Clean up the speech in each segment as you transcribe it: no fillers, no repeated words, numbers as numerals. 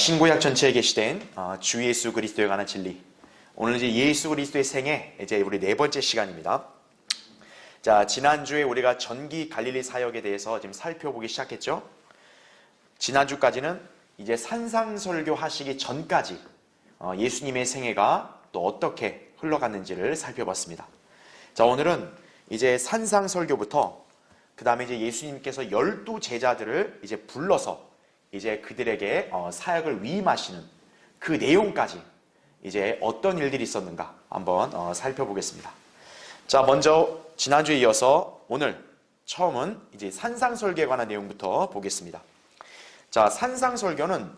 신구약 전체에 게시된 주 예수 그리스도에 관한 진리. 오늘 이제 예수 그리스도의 생애 이제 우리 네 번째 시간입니다. 자, 지난주에 우리가 전기 갈릴리 사역에 대해서 지금 살펴보기 시작했죠. 지난주까지는 이제 산상설교 하시기 전까지 예수님의 생애가 또 어떻게 흘러갔는지를 살펴봤습니다. 자, 오늘은 이제 산상설교부터 그 다음에 이제 예수님께서 12 제자들을 이제 불러서 이제 그들에게 사역을 위임하시는 그 내용까지 이제 어떤 일들이 있었는가 한번 살펴보겠습니다. 자, 먼저 지난주에 이어서 오늘 처음은 이제 산상설교에 관한 내용부터 보겠습니다. 자, 산상설교는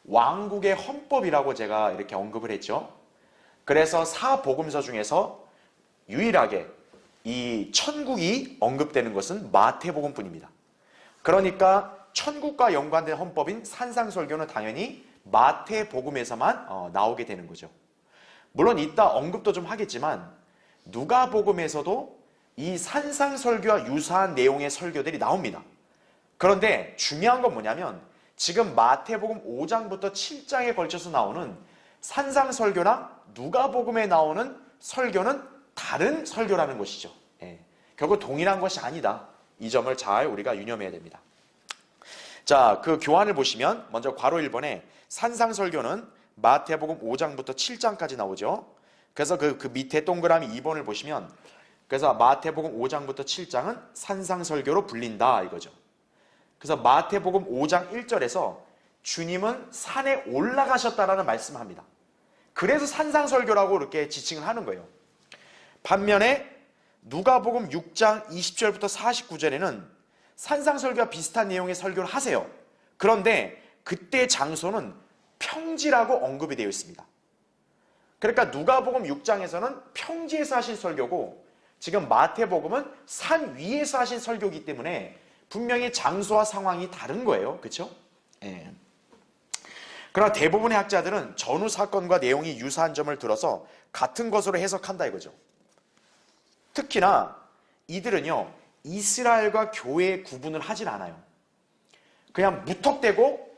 왕국의 헌법이라고 제가 이렇게 언급을 했죠. 그래서 사복음서 중에서 유일하게 이 천국이 언급되는 것은 마태복음뿐입니다. 그러니까 천국과 연관된 헌법인 산상설교는 당연히 마태복음에서만 나오게 되는 거죠. 물론 이따 언급도 좀 하겠지만 누가복음에서도 이 산상설교와 유사한 내용의 설교들이 나옵니다. 그런데 중요한 건 뭐냐면 지금 마태복음 5장부터 7장에 걸쳐서 나오는 산상설교랑 누가복음에 나오는 설교는 다른 설교라는 것이죠. 결국 동일한 것이 아니다. 이 점을 잘 우리가 유념해야 됩니다. 자, 그 교환을 보시면 먼저 괄호 1번에 산상설교는 마태복음 5장부터 7장까지 나오죠. 그래서 그 밑에 동그라미 2번을 보시면 그래서 마태복음 5장부터 7장은 산상설교로 불린다 이거죠. 그래서 마태복음 5장 1절에서 주님은 산에 올라가셨다라는 말씀을 합니다. 그래서 산상설교라고 이렇게 지칭을 하는 거예요. 반면에 누가복음 6장 20절부터 49절에는 산상설교와 비슷한 내용의 설교를 하세요. 그런데 그때 장소는 평지라고 언급이 되어 있습니다. 그러니까 누가복음 6장에서는 평지에서 하신 설교고 지금 마태복음은 산 위에서 하신 설교이기 때문에 분명히 장소와 상황이 다른 거예요. 그렇죠? 예. 그러나 대부분의 학자들은 전후 사건과 내용이 유사한 점을 들어서 같은 것으로 해석한다 이거죠. 특히나 이들은요 이스라엘과 교회의 구분을 하진 않아요. 그냥 무턱대고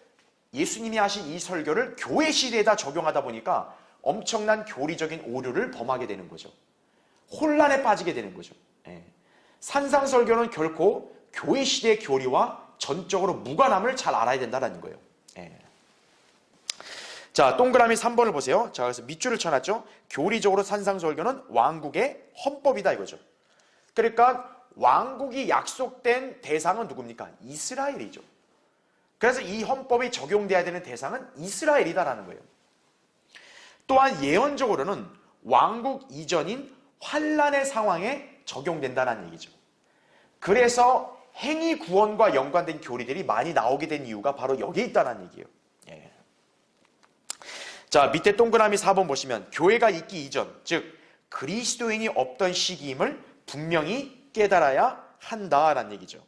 예수님이 하신 이 설교를 교회 시대에다 적용하다 보니까 엄청난 교리적인 오류를 범하게 되는 거죠. 혼란에 빠지게 되는 거죠. 산상설교는 결코 교회 시대의 교리와 전적으로 무관함을 잘 알아야 된다는 거예요. 자, 동그라미 3번을 보세요. 자, 그래서 밑줄을 쳐놨죠. 교리적으로 산상설교는 왕국의 헌법이다 이거죠. 그러니까 왕국이 약속된 대상은 누굽니까? 이스라엘이죠. 그래서 이 헌법이 적용돼야 되는 대상은 이스라엘이다라는 거예요. 또한 예언적으로는 왕국 이전인 환란의 상황에 적용된다는 얘기죠. 그래서 행위 구원과 연관된 교리들이 많이 나오게 된 이유가 바로 여기에 있다는 얘기예요. 자, 밑에 동그라미 4번 보시면 교회가 있기 이전, 즉 그리스도인이 없던 시기임을 분명히 깨달아야 한다라는 얘기죠.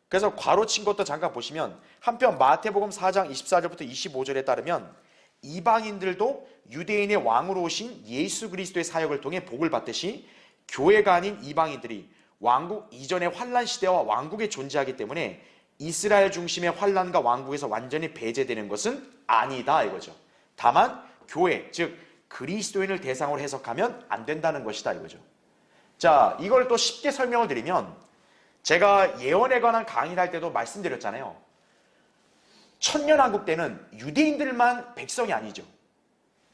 그래서 괄호친 것도 잠깐 보시면 한편 마태복음 4장 24절부터 25절에 따르면 이방인들도 유대인의 왕으로 오신 예수 그리스도의 사역을 통해 복을 받듯이 교회가 아닌 이방인들이 왕국 이전의 환란 시대와 왕국에 존재하기 때문에 이스라엘 중심의 환란과 왕국에서 완전히 배제되는 것은 아니다 이거죠. 다만 교회, 즉 그리스도인을 대상으로 해석하면 안 된다는 것이다 이거죠. 자, 이걸 또 쉽게 설명을 드리면 제가 예언에 관한 강의를 할 때도 말씀드렸잖아요. 천년왕국 때는 유대인들만 백성이 아니죠.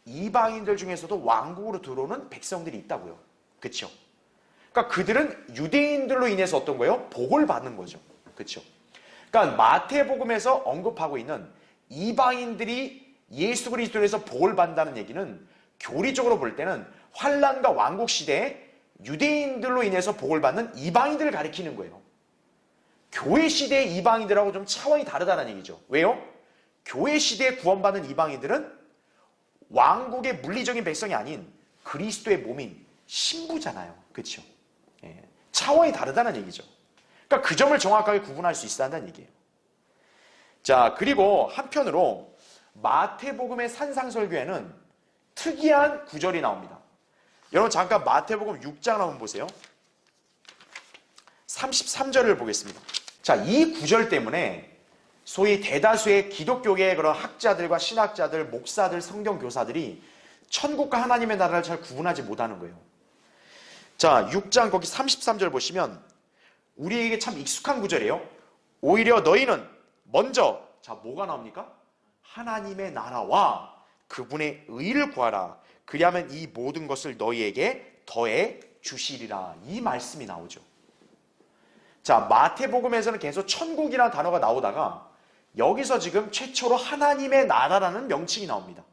이방인들 중에서도 왕국으로 들어오는 백성들이 있다고요. 그렇죠? 그러니까 그들은 유대인들로 인해서 어떤 거예요? 복을 받는 거죠. 그렇죠? 그러니까 마태복음에서 언급하고 있는 이방인들이 예수 그리스도에서 복을 받는다는 얘기는 교리적으로 볼 때는 환란과 왕국 시대에 유대인들로 인해서 복을 받는 이방인들을 가리키는 거예요. 교회 시대의 이방인들하고 좀 차원이 다르다는 얘기죠. 왜요? 교회 시대에 구원받는 이방인들은 왕국의 물리적인 백성이 아닌 그리스도의 몸인 신부잖아요. 그렇죠? 차원이 다르다는 얘기죠. 그러니까 그 점을 정확하게 구분할 수 있다는 얘기예요. 자, 그리고 한편으로 마태복음의 산상설교에는 특이한 구절이 나옵니다. 여러분 잠깐 마태복음 6장 한번 보세요. 33절을 보겠습니다. 자, 이 구절 때문에 소위 대다수의 기독교계의 그런 학자들과 신학자들, 목사들, 성경교사들이 천국과 하나님의 나라를 잘 구분하지 못하는 거예요. 자, 6장 거기 33절 보시면 우리에게 참 익숙한 구절이에요. 오히려 너희는 먼저, 자, 뭐가 나옵니까? 하나님의 나라와 그분의 의를 구하라. 그리하면 이 모든 것을 너희에게 더해 주시리라. 이 말씀이 나오죠. 자, 마태복음에서는 계속 천국이라는 단어가 나오다가 여기서 지금 최초로 하나님의 나라라는 명칭이 나옵니다.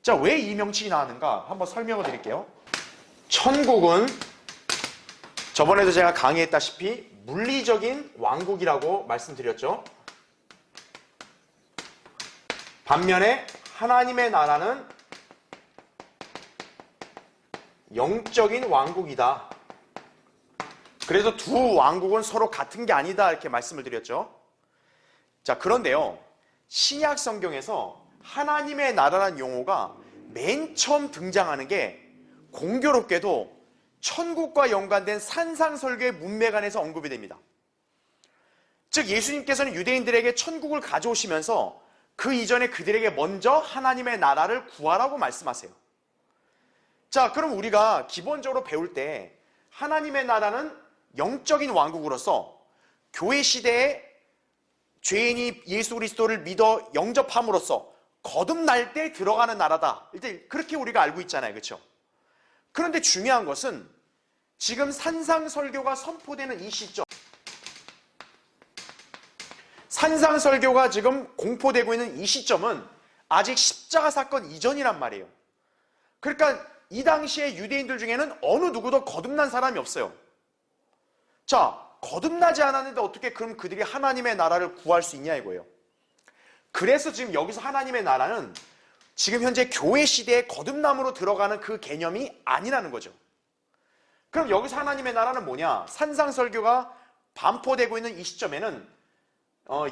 자, 왜 이 명칭이 나왔는가? 한번 설명을 드릴게요. 천국은 저번에도 제가 강의했다시피 물리적인 왕국이라고 말씀드렸죠. 반면에 하나님의 나라는 영적인 왕국이다. 그래서 두 왕국은 서로 같은 게 아니다 이렇게 말씀을 드렸죠. 자, 그런데요, 신약 성경에서 하나님의 나라라는 용어가 맨 처음 등장하는 게 공교롭게도 천국과 연관된 산상설교의 문맥안에서 언급이 됩니다. 즉 예수님께서는 유대인들에게 천국을 가져오시면서 그 이전에 그들에게 먼저 하나님의 나라를 구하라고 말씀하세요. 자, 그럼 우리가 기본적으로 배울 때 하나님의 나라는 영적인 왕국으로서 교회 시대에 죄인이 예수 그리스도를 믿어 영접함으로써 거듭날 때 들어가는 나라다. 일단 그렇게 우리가 알고 있잖아요. 그렇죠? 그런데 중요한 것은 지금 산상설교가 선포되는 이 시점, 산상설교가 지금 공포되고 있는 이 시점은 아직 십자가 사건 이전이란 말이에요. 그러니까 이 당시에 유대인들 중에는 어느 누구도 거듭난 사람이 없어요. 자, 거듭나지 않았는데 어떻게 그럼 그들이 하나님의 나라를 구할 수 있냐 이거예요. 그래서 지금 여기서 하나님의 나라는 지금 현재 교회 시대에 거듭남으로 들어가는 그 개념이 아니라는 거죠. 그럼 여기서 하나님의 나라는 뭐냐? 산상설교가 반포되고 있는 이 시점에는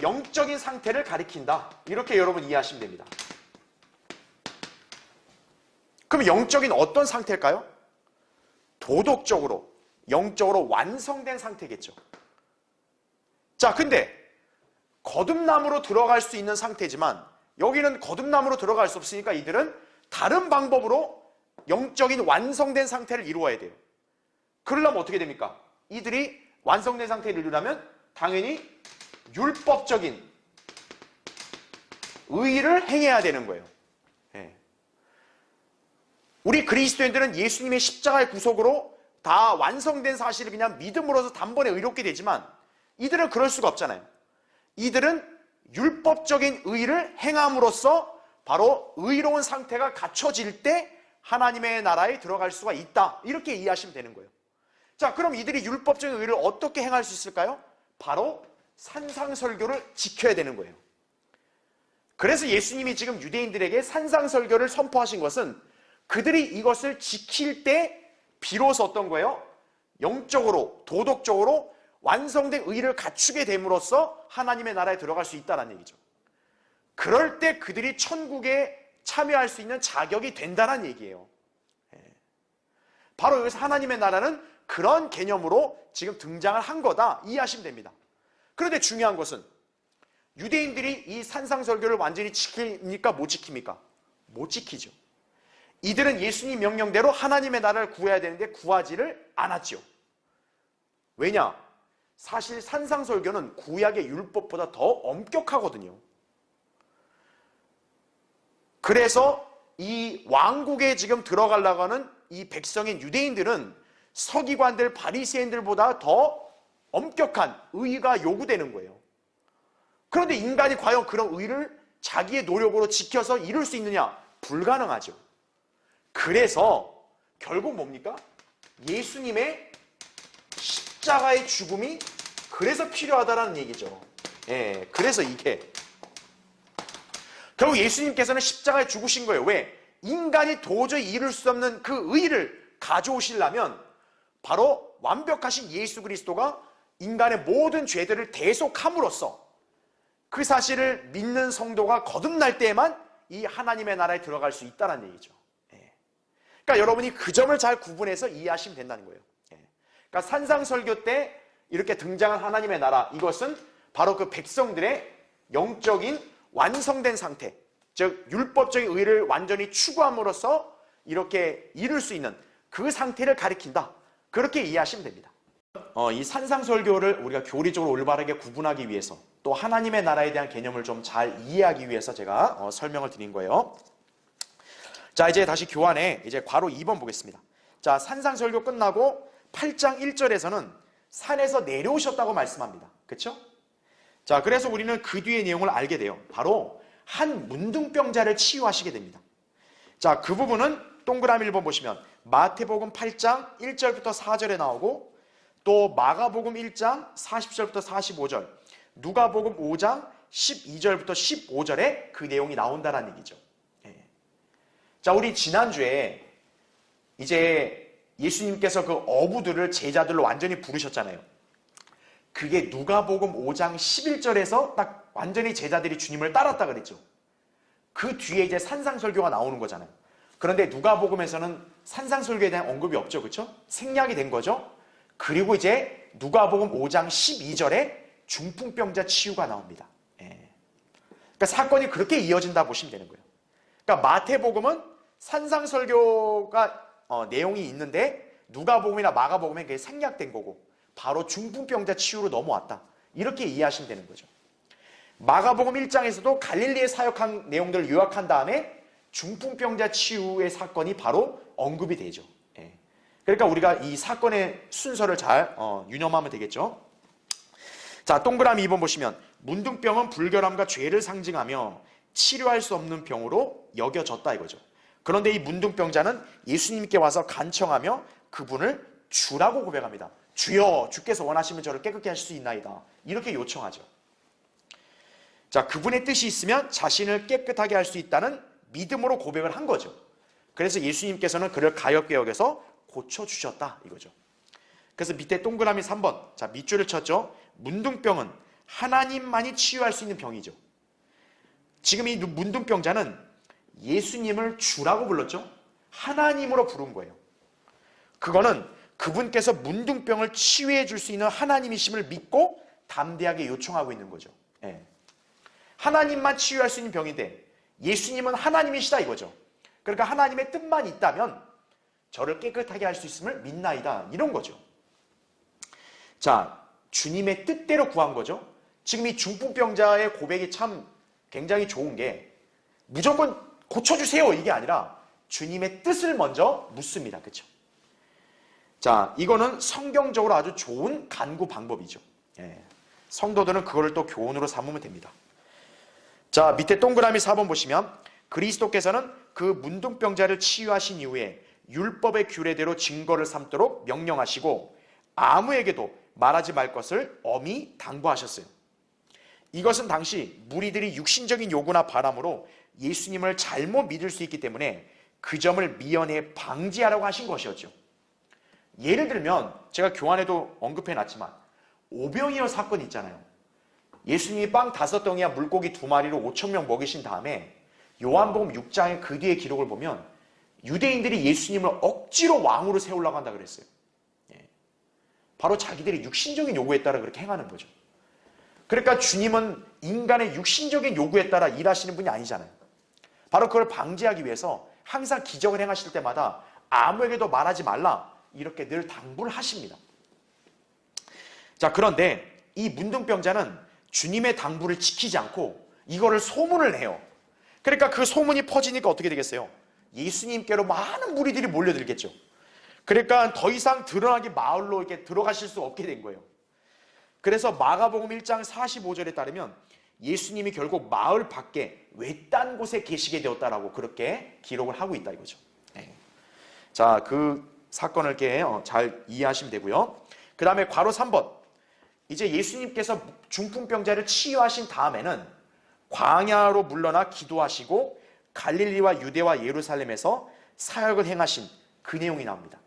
영적인 상태를 가리킨다. 이렇게 여러분 이해하시면 됩니다. 그럼 영적인 어떤 상태일까요? 도덕적으로, 영적으로 완성된 상태겠죠. 자, 근데 거듭남으로 들어갈 수 있는 상태지만 여기는 거듭남으로 들어갈 수 없으니까 이들은 다른 방법으로 영적인 완성된 상태를 이루어야 돼요. 그러려면 어떻게 됩니까? 이들이 완성된 상태를 이루려면 당연히 율법적인 의의를 행해야 되는 거예요. 예. 우리 그리스도인들은 예수님의 십자가의 구속으로 다 완성된 사실을 그냥 믿음으로서 단번에 의롭게 되지만 이들은 그럴 수가 없잖아요. 이들은 율법적인 의의를 행함으로써 바로 의로운 상태가 갖춰질 때 하나님의 나라에 들어갈 수가 있다. 이렇게 이해하시면 되는 거예요. 자, 그럼 이들이 율법적인 의의를 어떻게 행할 수 있을까요? 바로 산상설교를 지켜야 되는 거예요. 그래서 예수님이 지금 유대인들에게 산상설교를 선포하신 것은 그들이 이것을 지킬 때 비로소 어떤 거예요? 영적으로, 도덕적으로 완성된 의의를 갖추게 됨으로써 하나님의 나라에 들어갈 수 있다는 얘기죠. 그럴 때 그들이 천국에 참여할 수 있는 자격이 된다는 얘기예요. 바로 여기서 하나님의 나라는 그런 개념으로 지금 등장을 한 거다 이해하시면 됩니다. 그런데 중요한 것은 유대인들이 이 산상설교를 완전히 지킵니까? 못 지킵니까? 못 지키죠. 이들은 예수님 명령대로 하나님의 나라를 구해야 되는데 구하지를 않았죠. 왜냐? 사실 산상설교는 구약의 율법보다 더 엄격하거든요. 그래서 이 왕국에 지금 들어가려고 하는 이 백성인 유대인들은 서기관들, 바리새인들보다 더 엄격한 의의가 요구되는 거예요. 그런데 인간이 과연 그런 의의를 자기의 노력으로 지켜서 이룰 수 있느냐? 불가능하죠. 그래서 결국 뭡니까? 예수님의 십자가의 죽음이 그래서 필요하다라는 얘기죠. 예, 그래서 이게 결국 예수님께서는 십자가에 죽으신 거예요. 왜? 인간이 도저히 이룰 수 없는 그 의의를 가져오시려면 바로 완벽하신 예수 그리스도가 인간의 모든 죄들을 대속함으로써 그 사실을 믿는 성도가 거듭날 때에만 이 하나님의 나라에 들어갈 수 있다는 얘기죠. 예. 그러니까 여러분이 그 점을 잘 구분해서 이해하시면 된다는 거예요. 예. 그러니까 산상설교 때 이렇게 등장한 하나님의 나라, 이것은 바로 그 백성들의 영적인 완성된 상태, 즉 율법적인 의를 완전히 추구함으로써 이렇게 이룰 수 있는 그 상태를 가리킨다. 그렇게 이해하시면 됩니다. 이 산상설교를 우리가 교리적으로 올바르게 구분하기 위해서 또 하나님의 나라에 대한 개념을 좀 잘 이해하기 위해서 제가 설명을 드린 거예요. 자, 이제 다시 교환에 이제 괄호 2번 보겠습니다. 자, 산상설교 끝나고 8장 1절에서는 산에서 내려오셨다고 말씀합니다. 그렇죠? 자, 그래서 우리는 그 뒤의 내용을 알게 돼요. 바로 한 문둥병자를 치유하시게 됩니다. 자, 그 부분은 동그라미 1번 보시면 마태복음 8장 1절부터 4절에 나오고 또 마가복음 1장 40절부터 45절, 누가복음 5장 12절부터 15절에 그 내용이 나온다는 얘기죠. 자, 우리 지난주에 이제 예수님께서 그 어부들을 제자들로 완전히 부르셨잖아요. 그게 누가복음 5장 11절에서 딱 완전히 제자들이 주님을 따랐다 그랬죠. 그 뒤에 이제 산상설교가 나오는 거잖아요. 그런데 누가복음에서는 산상설교에 대한 언급이 없죠. 그렇죠? 생략이 된 거죠. 그리고 이제 누가복음 5장 12절에 중풍병자 치유가 나옵니다. 그러니까 사건이 그렇게 이어진다 보시면 되는 거예요. 그러니까 마태복음은 산상설교가 내용이 있는데 누가복음이나 마가복음에 그게 생략된 거고 바로 중풍병자 치유로 넘어왔다. 이렇게 이해하시면 되는 거죠. 마가복음 1장에서도 갈릴리에 사역한 내용들을 요약한 다음에 중풍병자 치유의 사건이 바로 언급이 되죠. 그러니까 우리가 이 사건의 순서를 잘 유념하면 되겠죠. 자, 동그라미 2번 보시면 문둥병은 불결함과 죄를 상징하며 치료할 수 없는 병으로 여겨졌다 이거죠. 그런데 이 문둥병자는 예수님께 와서 간청하며 그분을 주라고 고백합니다. 주여, 주께서 원하시면 저를 깨끗게 하실 수 있나이다. 이렇게 요청하죠. 자, 그분의 뜻이 있으면 자신을 깨끗하게 할 수 있다는 믿음으로 고백을 한 거죠. 그래서 예수님께서는 그를 가엾게 여겨서 고쳐주셨다 이거죠. 그래서 밑에 동그라미 3번, 자, 밑줄을 쳤죠. 문둥병은 하나님만이 치유할 수 있는 병이죠. 지금 이 문둥병자는 예수님을 주라고 불렀죠. 하나님으로 부른 거예요. 그거는 그분께서 문둥병을 치유해 줄 수 있는 하나님이심을 믿고 담대하게 요청하고 있는 거죠. 하나님만 치유할 수 있는 병인데 예수님은 하나님이시다 이거죠. 그러니까 하나님의 뜻만 있다면 저를 깨끗하게 할 수 있음을 믿나이다 이런 거죠. 자, 주님의 뜻대로 구한 거죠. 지금 이 중풍병자의 고백이 참 굉장히 좋은 게 무조건 고쳐주세요 이게 아니라 주님의 뜻을 먼저 묻습니다. 그렇죠? 자, 이거는 성경적으로 아주 좋은 간구 방법이죠. 성도들은 그거를 또 교훈으로 삼으면 됩니다. 자, 밑에 동그라미 4번 보시면 그리스도께서는 그 문둥병자를 치유하신 이후에 율법의 규례대로 증거를 삼도록 명령하시고 아무에게도 말하지 말 것을 엄히 당부하셨어요. 이것은 당시 무리들이 육신적인 요구나 바람으로 예수님을 잘못 믿을 수 있기 때문에 그 점을 미연에 방지하라고 하신 것이었죠. 예를 들면 제가 교환에도 언급해놨지만 오병이어 사건 있잖아요. 예수님이 빵 5덩이와 물고기 2마리로 5,000명 먹이신 다음에 요한복음 6장의 그 뒤의 기록을 보면 유대인들이 예수님을 억지로 왕으로 세우려고 한다 그랬어요. 바로 자기들이 육신적인 요구에 따라 그렇게 행하는 거죠. 그러니까 주님은 인간의 육신적인 요구에 따라 일하시는 분이 아니잖아요. 바로 그걸 방지하기 위해서 항상 기적을 행하실 때마다 아무에게도 말하지 말라 이렇게 늘 당부를 하십니다. 자, 그런데 이 문둥병자는 주님의 당부를 지키지 않고 이거를 소문을 해요. 그러니까 그 소문이 퍼지니까 어떻게 되겠어요? 예수님께로 많은 무리들이 몰려들겠죠. 그러니까 더 이상 드러나게 마을로 이렇게 들어가실 수 없게 된 거예요. 그래서 마가복음 1장 45절에 따르면 예수님이 결국 마을 밖에 외딴 곳에 계시게 되었다라고 그렇게 기록을 하고 있다 이거죠. 자, 그 사건을 이렇게 잘 이해하시면 되고요. 그 다음에 괄호 3번. 이제 예수님께서 중풍병자를 치유하신 다음에는 광야로 물러나 기도하시고 갈릴리와 유대와 예루살렘에서 사역을 행하신 그 내용이 나옵니다.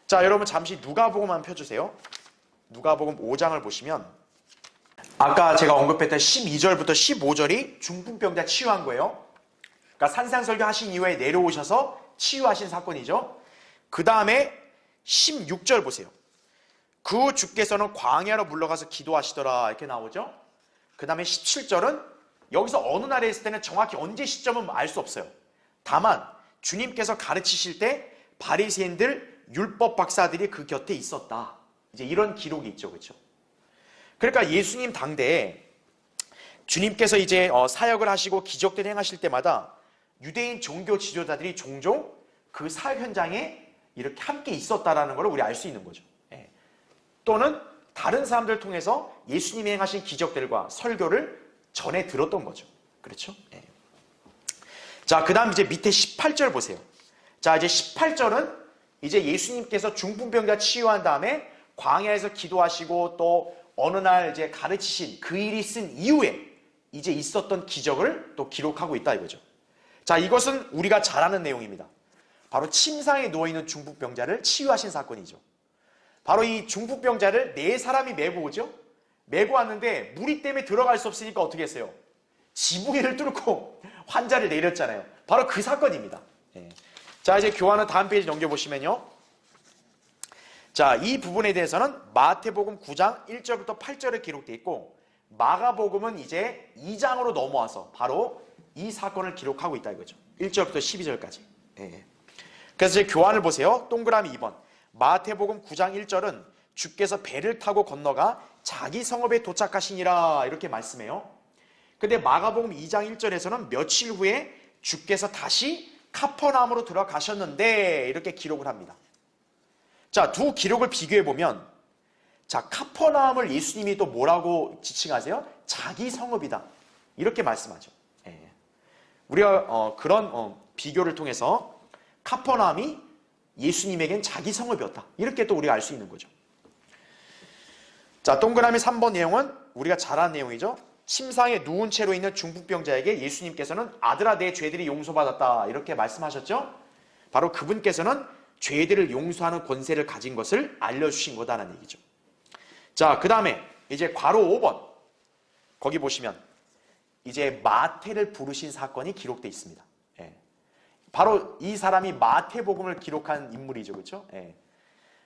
자, 여러분 잠시 누가복음 한번 펴주세요. 누가복음 5장을 보시면 아까 제가 언급했던 12절부터 15절이 중풍병자 치유한 거예요. 그러니까 산상설교 하신 이후에 내려오셔서 치유하신 사건이죠. 그 다음에 16절 보세요. 그 주께서는 광야로 물러가서 기도하시더라 이렇게 나오죠. 그 다음에 17절은 여기서 어느 날에 했을 때는 정확히 언제 시점은 알 수 없어요. 다만 주님께서 가르치실 때 바리새인들 율법 박사들이 그 곁에 있었다. 이제 이런 기록이 있죠. 그렇죠? 그러니까 예수님 당대에 주님께서 이제 사역을 하시고 기적들 행하실 때마다 유대인 종교 지도자들이 종종 그 사역 현장에 이렇게 함께 있었다라는 걸 우리 알 수 있는 거죠. 예. 또는 다른 사람들을 통해서 예수님이 행하신 기적들과 설교를 전해 들었던 거죠. 그렇죠? 예. 자, 그 다음 이제 밑에 18절 보세요. 자, 이제 18절은 이제 예수님께서 중풍병자 치유한 다음에 광야에서 기도하시고 또 어느 날 이제 가르치신 그 일이 있은 이후에 이제 있었던 기적을 또 기록하고 있다 이거죠. 자, 이것은 우리가 잘 아는 내용입니다. 바로 침상에 누워있는 중풍병자를 치유하신 사건이죠. 바로 이 중풍병자를 네 사람이 메고 오죠. 메고 왔는데 무리 때문에 들어갈 수 없으니까 어떻게 했어요? 지붕 위를 뚫고 환자를 내렸잖아요. 바로 그 사건입니다. 예. 자, 이제 교환은 다음 페이지 넘겨보시면요. 자, 이 부분에 대해서는 마태복음 9장 1절부터 8절에 기록되어 있고 마가복음은 이제 2장으로 넘어와서 바로 이 사건을 기록하고 있다 이거죠. 1절부터 12절까지. 예. 그래서 이제 교환을 보세요. 동그라미 2번. 마태복음 9장 1절은 주께서 배를 타고 건너가 자기 성읍에 도착하시니라 이렇게 말씀해요. 근데 마가복음 2장 1절에서는 며칠 후에 주께서 다시 카퍼나움으로 들어가셨는데 이렇게 기록을 합니다. 자, 두 기록을 비교해 보면 자, 카퍼나움을 예수님이 또 뭐라고 지칭하세요? 자기 성읍이다. 이렇게 말씀하죠. 예. 우리가 그런 비교를 통해서 카퍼나움이 예수님에겐 자기 성읍이었다. 이렇게 또 우리가 알 수 있는 거죠. 자, 동그라미 3번 내용은 우리가 잘 아는 내용이죠. 침상에 누운 채로 있는 중풍병자에게 예수님께서는 아들아 내 죄들이 용서받았다. 이렇게 말씀하셨죠. 바로 그분께서는 죄들을 용서하는 권세를 가진 것을 알려주신 거다라는 얘기죠. 자, 그 다음에 이제 괄호 5번 거기 보시면 이제 마태를 부르신 사건이 기록되어 있습니다. 예. 바로 이 사람이 마태복음을 기록한 인물이죠. 그렇죠? 예.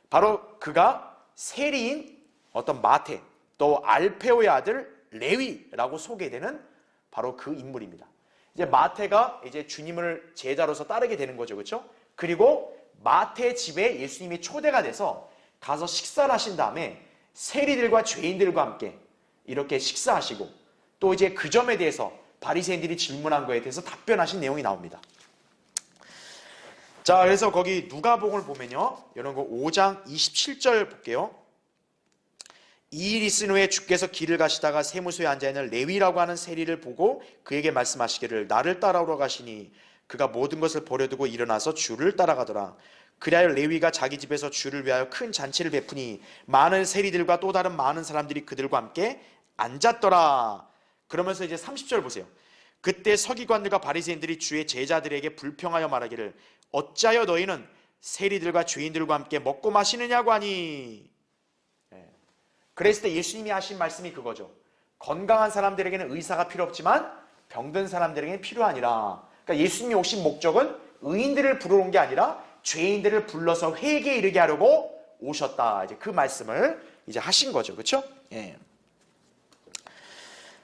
바로 그가 세리인 어떤 마태 또 알페오의 아들 레위라고 소개되는 바로 그 인물입니다. 이제 마태가 이제 주님을 제자로서 따르게 되는 거죠. 그렇죠? 그리고 마태 집에 예수님이 초대가 돼서 가서 식사를 하신 다음에 세리들과 죄인들과 함께 이렇게 식사하시고 또 이제 그 점에 대해서 바리새인들이 질문한 거에 대해서 답변하신 내용이 나옵니다. 자, 그래서 거기 누가복음을 보면요. 이런 거 5장 27절 볼게요. 이 일이 있은 후에 주께서 길을 가시다가 세무소에 앉아있는 레위라고 하는 세리를 보고 그에게 말씀하시기를 나를 따라오러 가시니 그가 모든 것을 버려두고 일어나서 주를 따라가더라. 그리하여 레위가 자기 집에서 주를 위하여 큰 잔치를 베푸니 많은 세리들과 또 다른 많은 사람들이 그들과 함께 앉았더라. 그러면서 이제 30절 보세요. 그때 서기관들과 바리새인들이 주의 제자들에게 불평하여 말하기를 어찌하여 너희는 세리들과 죄인들과 함께 먹고 마시느냐고 하니. 그랬을 때 예수님이 하신 말씀이 그거죠. 건강한 사람들에게는 의사가 필요 없지만 병든 사람들에게는 필요하니라. 그러니까 예수님이 오신 목적은 의인들을 부르러 온 게 아니라 죄인들을 불러서 회개에 이르게 하려고 오셨다. 이제 그 말씀을 이제 하신 거죠. 그렇죠? 예.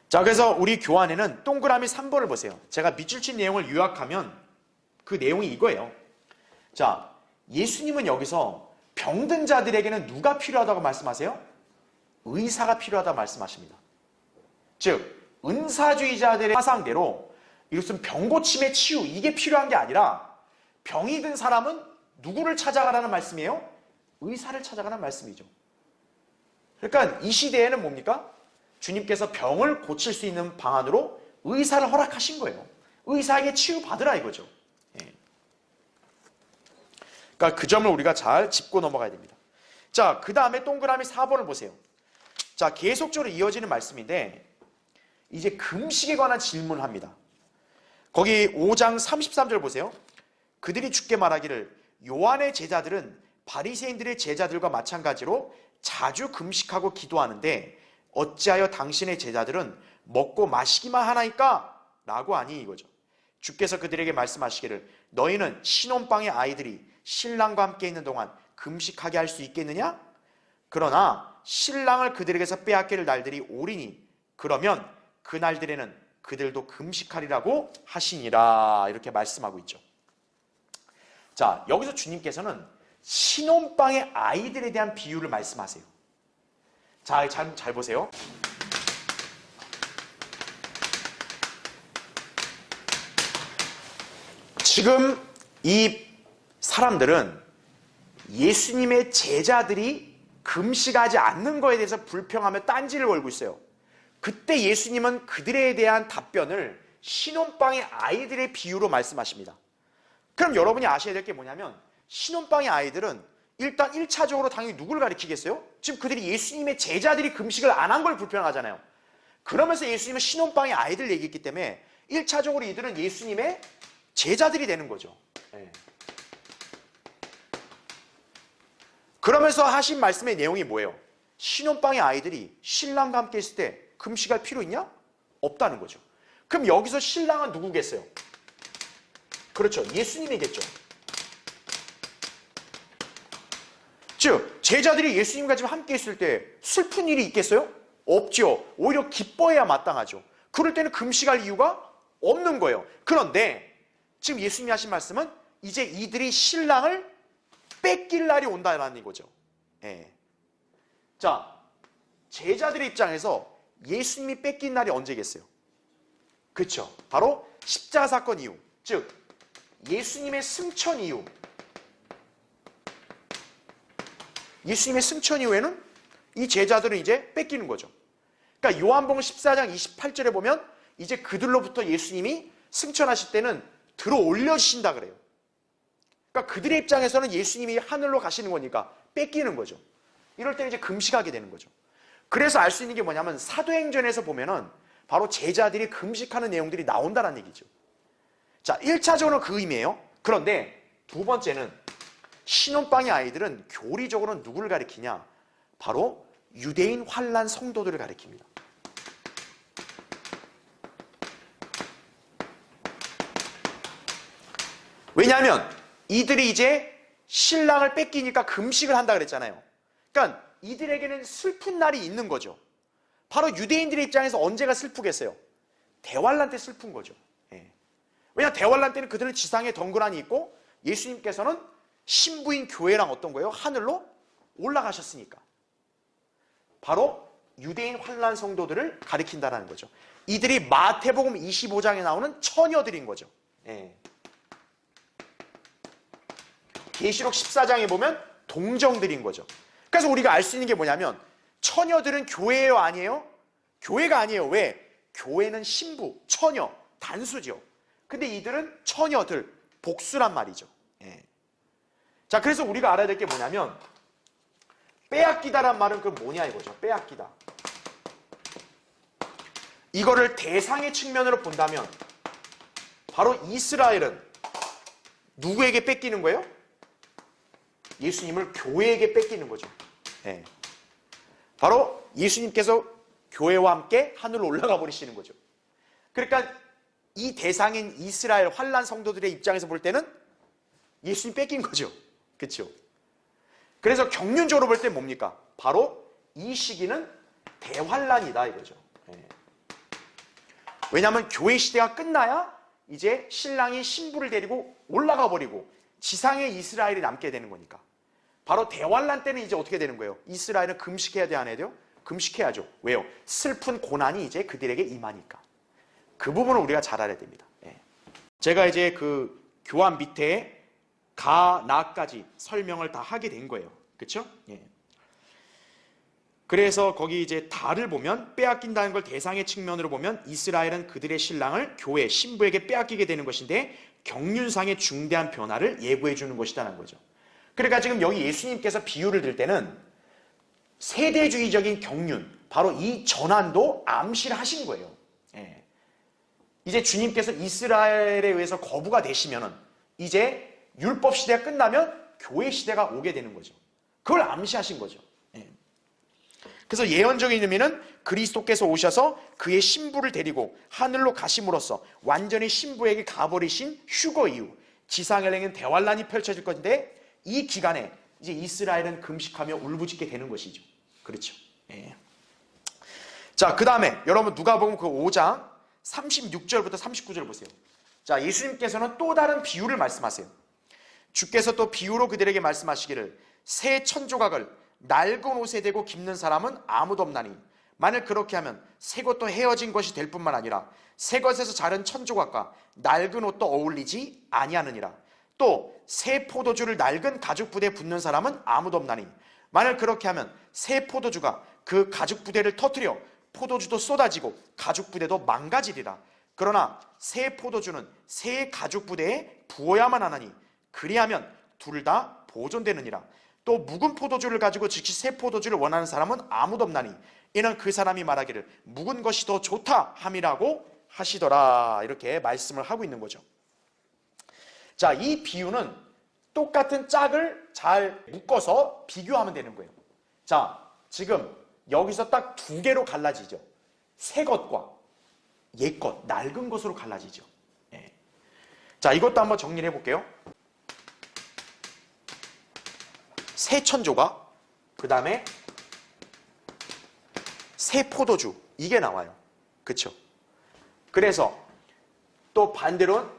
자, 그래서 우리 교환에는 동그라미 3번을 보세요. 제가 밑줄 친 내용을 요약하면 그 내용이 이거예요. 자, 예수님은 여기서 병든 자들에게는 누가 필요하다고 말씀하세요? 의사가 필요하다 말씀하십니다. 즉 은사주의자들의 사상대로 이것은 병고침의 치유 이게 필요한 게 아니라 병이 든 사람은 누구를 찾아가라는 말씀이에요? 의사를 찾아가라는 말씀이죠. 그러니까 이 시대에는 뭡니까? 주님께서 병을 고칠 수 있는 방안으로 의사를 허락하신 거예요. 의사에게 치유받으라 이거죠. 예. 그러니까 그 점을 우리가 잘 짚고 넘어가야 됩니다. 자, 그 다음에 동그라미 4번을 보세요. 자, 계속적으로 이어지는 말씀인데 이제 금식에 관한 질문을 합니다. 거기 5장 33절 보세요. 그들이 주께 말하기를 요한의 제자들은 바리새인들의 제자들과 마찬가지로 자주 금식하고 기도하는데 어찌하여 당신의 제자들은 먹고 마시기만 하나이까? 라고 하니 이거죠. 주께서 그들에게 말씀하시기를 너희는 신혼방의 아이들이 신랑과 함께 있는 동안 금식하게 할 수 있겠느냐? 그러나 신랑을 그들에게서 빼앗길 날들이 오리니 그러면 그날들에는 그들도 금식하리라고 하시니라. 이렇게 말씀하고 있죠. 자, 여기서 주님께서는 신혼방의 아이들에 대한 비유를 말씀하세요. 자, 잘 보세요. 지금 이 사람들은 예수님의 제자들이 금식하지 않는 거에 대해서 불평하며 딴지를 걸고 있어요. 그때 예수님은 그들에 대한 답변을 신혼방의 아이들의 비유로 말씀하십니다. 그럼 여러분이 아셔야 될 게 뭐냐면 신혼방의 아이들은 일단 1차적으로 당연히 누구를 가리키겠어요? 지금 그들이 예수님의 제자들이 금식을 안 한 걸 불평하잖아요. 그러면서 예수님은 신혼방의 아이들 얘기했기 때문에 1차적으로 이들은 예수님의 제자들이 되는 거죠. 네. 그러면서 하신 말씀의 내용이 뭐예요? 신혼방의 아이들이 신랑과 함께 있을 때 금식할 필요 있냐? 없다는 거죠. 그럼 여기서 신랑은 누구겠어요? 그렇죠. 예수님이겠죠. 즉 제자들이 예수님과 지금 함께 있을 때 슬픈 일이 있겠어요? 없죠. 오히려 기뻐해야 마땅하죠. 그럴 때는 금식할 이유가 없는 거예요. 그런데 지금 예수님이 하신 말씀은 이제 이들이 신랑을 뺏길 날이 온다라는 거죠. 예. 자, 제자들의 입장에서 예수님이 뺏긴 날이 언제겠어요? 그렇죠. 바로 십자가 사건 이후, 즉 예수님의 승천 이후. 예수님의 승천 이후에는 이 제자들은 이제 뺏기는 거죠. 그러니까 요한복음 14장 28절에 보면 이제 그들로부터 예수님이 승천하실 때는 들어 올려주신다 그래요. 그러니까 그들의 입장에서는 예수님이 하늘로 가시는 거니까 뺏기는 거죠. 이럴 때는 이제 금식하게 되는 거죠. 그래서 알 수 있는 게 뭐냐면 사도행전에서 보면은 바로 제자들이 금식하는 내용들이 나온다는 얘기죠. 자, 1차적으로는 그 의미예요. 그런데 두 번째는 신혼방의 아이들은 교리적으로는 누구를 가리키냐? 바로 유대인 환란 성도들을 가리킵니다. 왜냐하면 이들이 이제 신랑을 뺏기니까 금식을 한다 그랬잖아요. 그러니까 이들에게는 슬픈 날이 있는 거죠. 바로 유대인들의 입장에서 언제가 슬프겠어요? 대환란 때 슬픈 거죠. 예. 왜냐하면 대환란 때는 그들은 지상에 덩그러니 있고 예수님께서는 신부인 교회랑 어떤 거예요? 하늘로 올라가셨으니까. 바로 유대인 환란 성도들을 가리킨다는 거죠. 이들이 마태복음 25장에 나오는 처녀들인 거죠. 예. 계시록 14장에 보면 동정들인 거죠. 그래서 우리가 알 수 있는 게 뭐냐면 처녀들은 교회예요, 아니에요? 교회가 아니에요. 왜? 교회는 신부, 처녀, 단수죠. 근데 이들은 처녀들, 복수란 말이죠. 예. 자, 그래서 우리가 알아야 될 게 뭐냐면 빼앗기다란 말은 그 뭐냐 이거죠. 빼앗기다. 이거를 대상의 측면으로 본다면 바로 이스라엘은 누구에게 뺏기는 거예요? 예수님을 교회에게 뺏기는 거죠. 예. 바로 예수님께서 교회와 함께 하늘로 올라가 버리시는 거죠. 그러니까 이 대상인 이스라엘 환란 성도들의 입장에서 볼 때는 예수님 뺏긴 거죠. 그렇죠? 그래서 경륜적으로 볼 때 뭡니까? 바로 이 시기는 대환란이다 이거죠. 예. 왜냐하면 교회 시대가 끝나야 이제 신랑이 신부를 데리고 올라가 버리고 지상의 이스라엘이 남게 되는 거니까. 바로 대환란 때는 이제 어떻게 되는 거예요? 이스라엘은 금식해야 돼, 안 해야 돼요? 금식해야죠. 왜요? 슬픈 고난이 이제 그들에게 임하니까. 그 부분을 우리가 잘 알아야 됩니다. 예. 제가 이제 그 교환 밑에 가, 나까지 설명을 다 하게 된 거예요. 그렇죠? 예. 그래서 거기 이제 다를 보면 빼앗긴다는 걸 대상의 측면으로 보면 이스라엘은 그들의 신랑을 교회, 신부에게 빼앗기게 되는 것인데 경륜상의 중대한 변화를 예고해 주는 것이라는 거죠. 그러니까 지금 여기 예수님께서 비유를 들 때는 세대주의적인 경륜, 바로 이 전환도 암시를 하신 거예요. 예. 이제 주님께서 이스라엘에 의해서 거부가 되시면은 이제 율법 시대가 끝나면 교회 시대가 오게 되는 거죠. 그걸 암시하신 거죠. 예. 그래서 예언적인 의미는 그리스도께서 오셔서 그의 신부를 데리고 하늘로 가심으로써 완전히 신부에게 가버리신 휴거 이후 지상에 행한 대환란이 펼쳐질 건데 이 기간에 이제 이스라엘은 금식하며 울부짖게 되는 것이죠. 그렇죠. 예. 자, 그 다음에 여러분 누가복음 그 5장 36절부터 39절 보세요. 자, 예수님께서는 또 다른 비유를 말씀하세요. 주께서 또 비유로 그들에게 말씀하시기를 새 천조각을 낡은 옷에 대고 깁는 사람은 아무도 없나니 만일 그렇게 하면 새 것도 헤어진 것이 될 뿐만 아니라 새 것에서 자른 천조각과 낡은 옷도 어울리지 아니하느니라. 또 새 포도주를 낡은 가죽 부대에 붓는 사람은 아무도 없나니 만일 그렇게 하면 새 포도주가 그 가죽 부대를 터뜨려 포도주도 쏟아지고 가죽 부대도 망가지리라. 그러나 새 포도주는 새 가죽 부대에 부어야만 하나니 그리하면 둘 다 보존되느니라. 또 묵은 포도주를 가지고 즉시 새 포도주를 원하는 사람은 아무도 없나니 이는 그 사람이 말하기를 묵은 것이 더 좋다 함이라고 하시더라. 이렇게 말씀을 하고 있는 거죠. 자, 이 비유는 똑같은 짝을 잘 묶어서 비교하면 되는 거예요. 자, 지금 여기서 딱 두 개로 갈라지죠. 새 것과 옛 것, 낡은 것으로 갈라지죠. 예. 자, 이것도 한번 정리를 해볼게요. 새 천조각, 그 다음에 새 포도주, 이게 나와요. 그쵸? 그래서 또 반대로는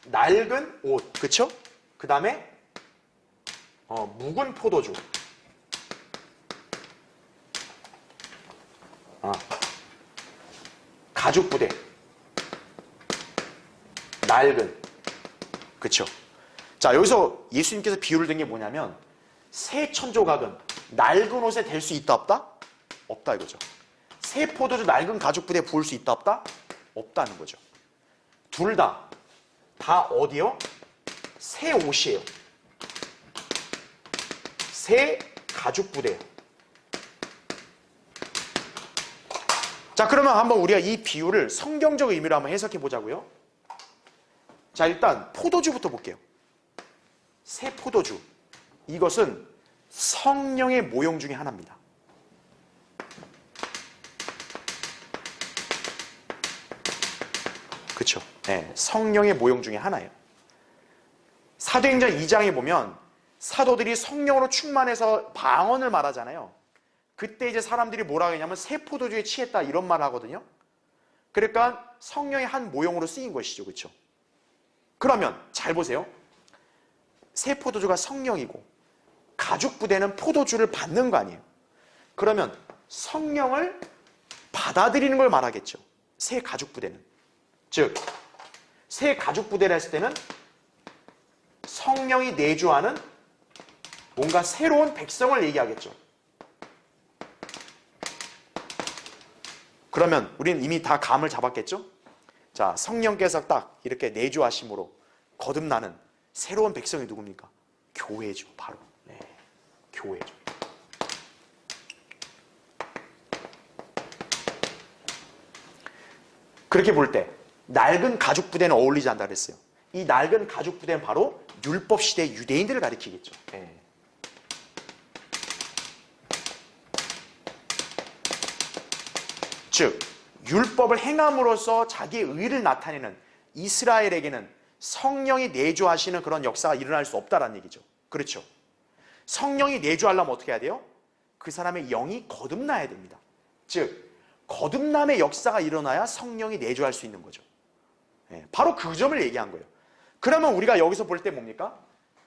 낡은 옷, 그쵸? 그 다음에 묵은 포도주, 가죽 부대, 낡은, 그쵸? 자, 여기서 예수님께서 비유를 든 게 뭐냐면 새 천조각은 낡은 옷에 댈 수 있다 없다? 없다 이거죠. 새 포도주 낡은 가죽 부대에 부을 수 있다 없다? 없다는 거죠. 둘 다 어디요? 새 옷이에요. 새 가죽 부대예요. 자, 그러면 한번 우리가 이 비유를 성경적 의미로 한번 해석해 보자고요. 자, 일단 포도주부터 볼게요. 새 포도주. 이것은 성령의 모형 중에 하나입니다. 그렇죠? 네, 성령의 모형 중에 하나예요. 사도행전 2장에 보면 사도들이 성령으로 충만해서 방언을 말하잖아요. 그때 이제 사람들이 뭐라고 하냐면 새 포도주에 취했다 이런 말을 하거든요. 그러니까 성령의 한 모형으로 쓰인 것이죠. 그렇죠? 그러면 잘 보세요. 새 포도주가 성령이고 가죽 부대는 포도주를 받는 거 아니에요. 그러면 성령을 받아들이는 걸 말하겠죠. 새 가죽 부대는. 즉, 새 가죽 부대를 했을 때는 성령이 내주하는 뭔가 새로운 백성을 얘기하겠죠. 그러면 우리는 이미 다 감을 잡았겠죠? 자, 성령께서 딱 이렇게 내주하심으로 거듭나는 새로운 백성이 누굽니까? 교회죠, 바로. 네, 교회죠. 그렇게 볼 때 낡은 가죽 부대는 어울리지 않는다 그랬어요. 이 낡은 가죽 부대는 바로 율법 시대 유대인들을 가리키겠죠. 네. 즉, 율법을 행함으로써 자기의 의를 나타내는 이스라엘에게는 성령이 내주하시는 그런 역사가 일어날 수 없다는 얘기죠. 그렇죠? 성령이 내주하려면 어떻게 해야 돼요? 그 사람의 영이 거듭나야 됩니다. 즉, 거듭남의 역사가 일어나야 성령이 내주할 수 있는 거죠. 바로 그 점을 얘기한 거예요. 그러면 우리가 여기서 볼 때 뭡니까?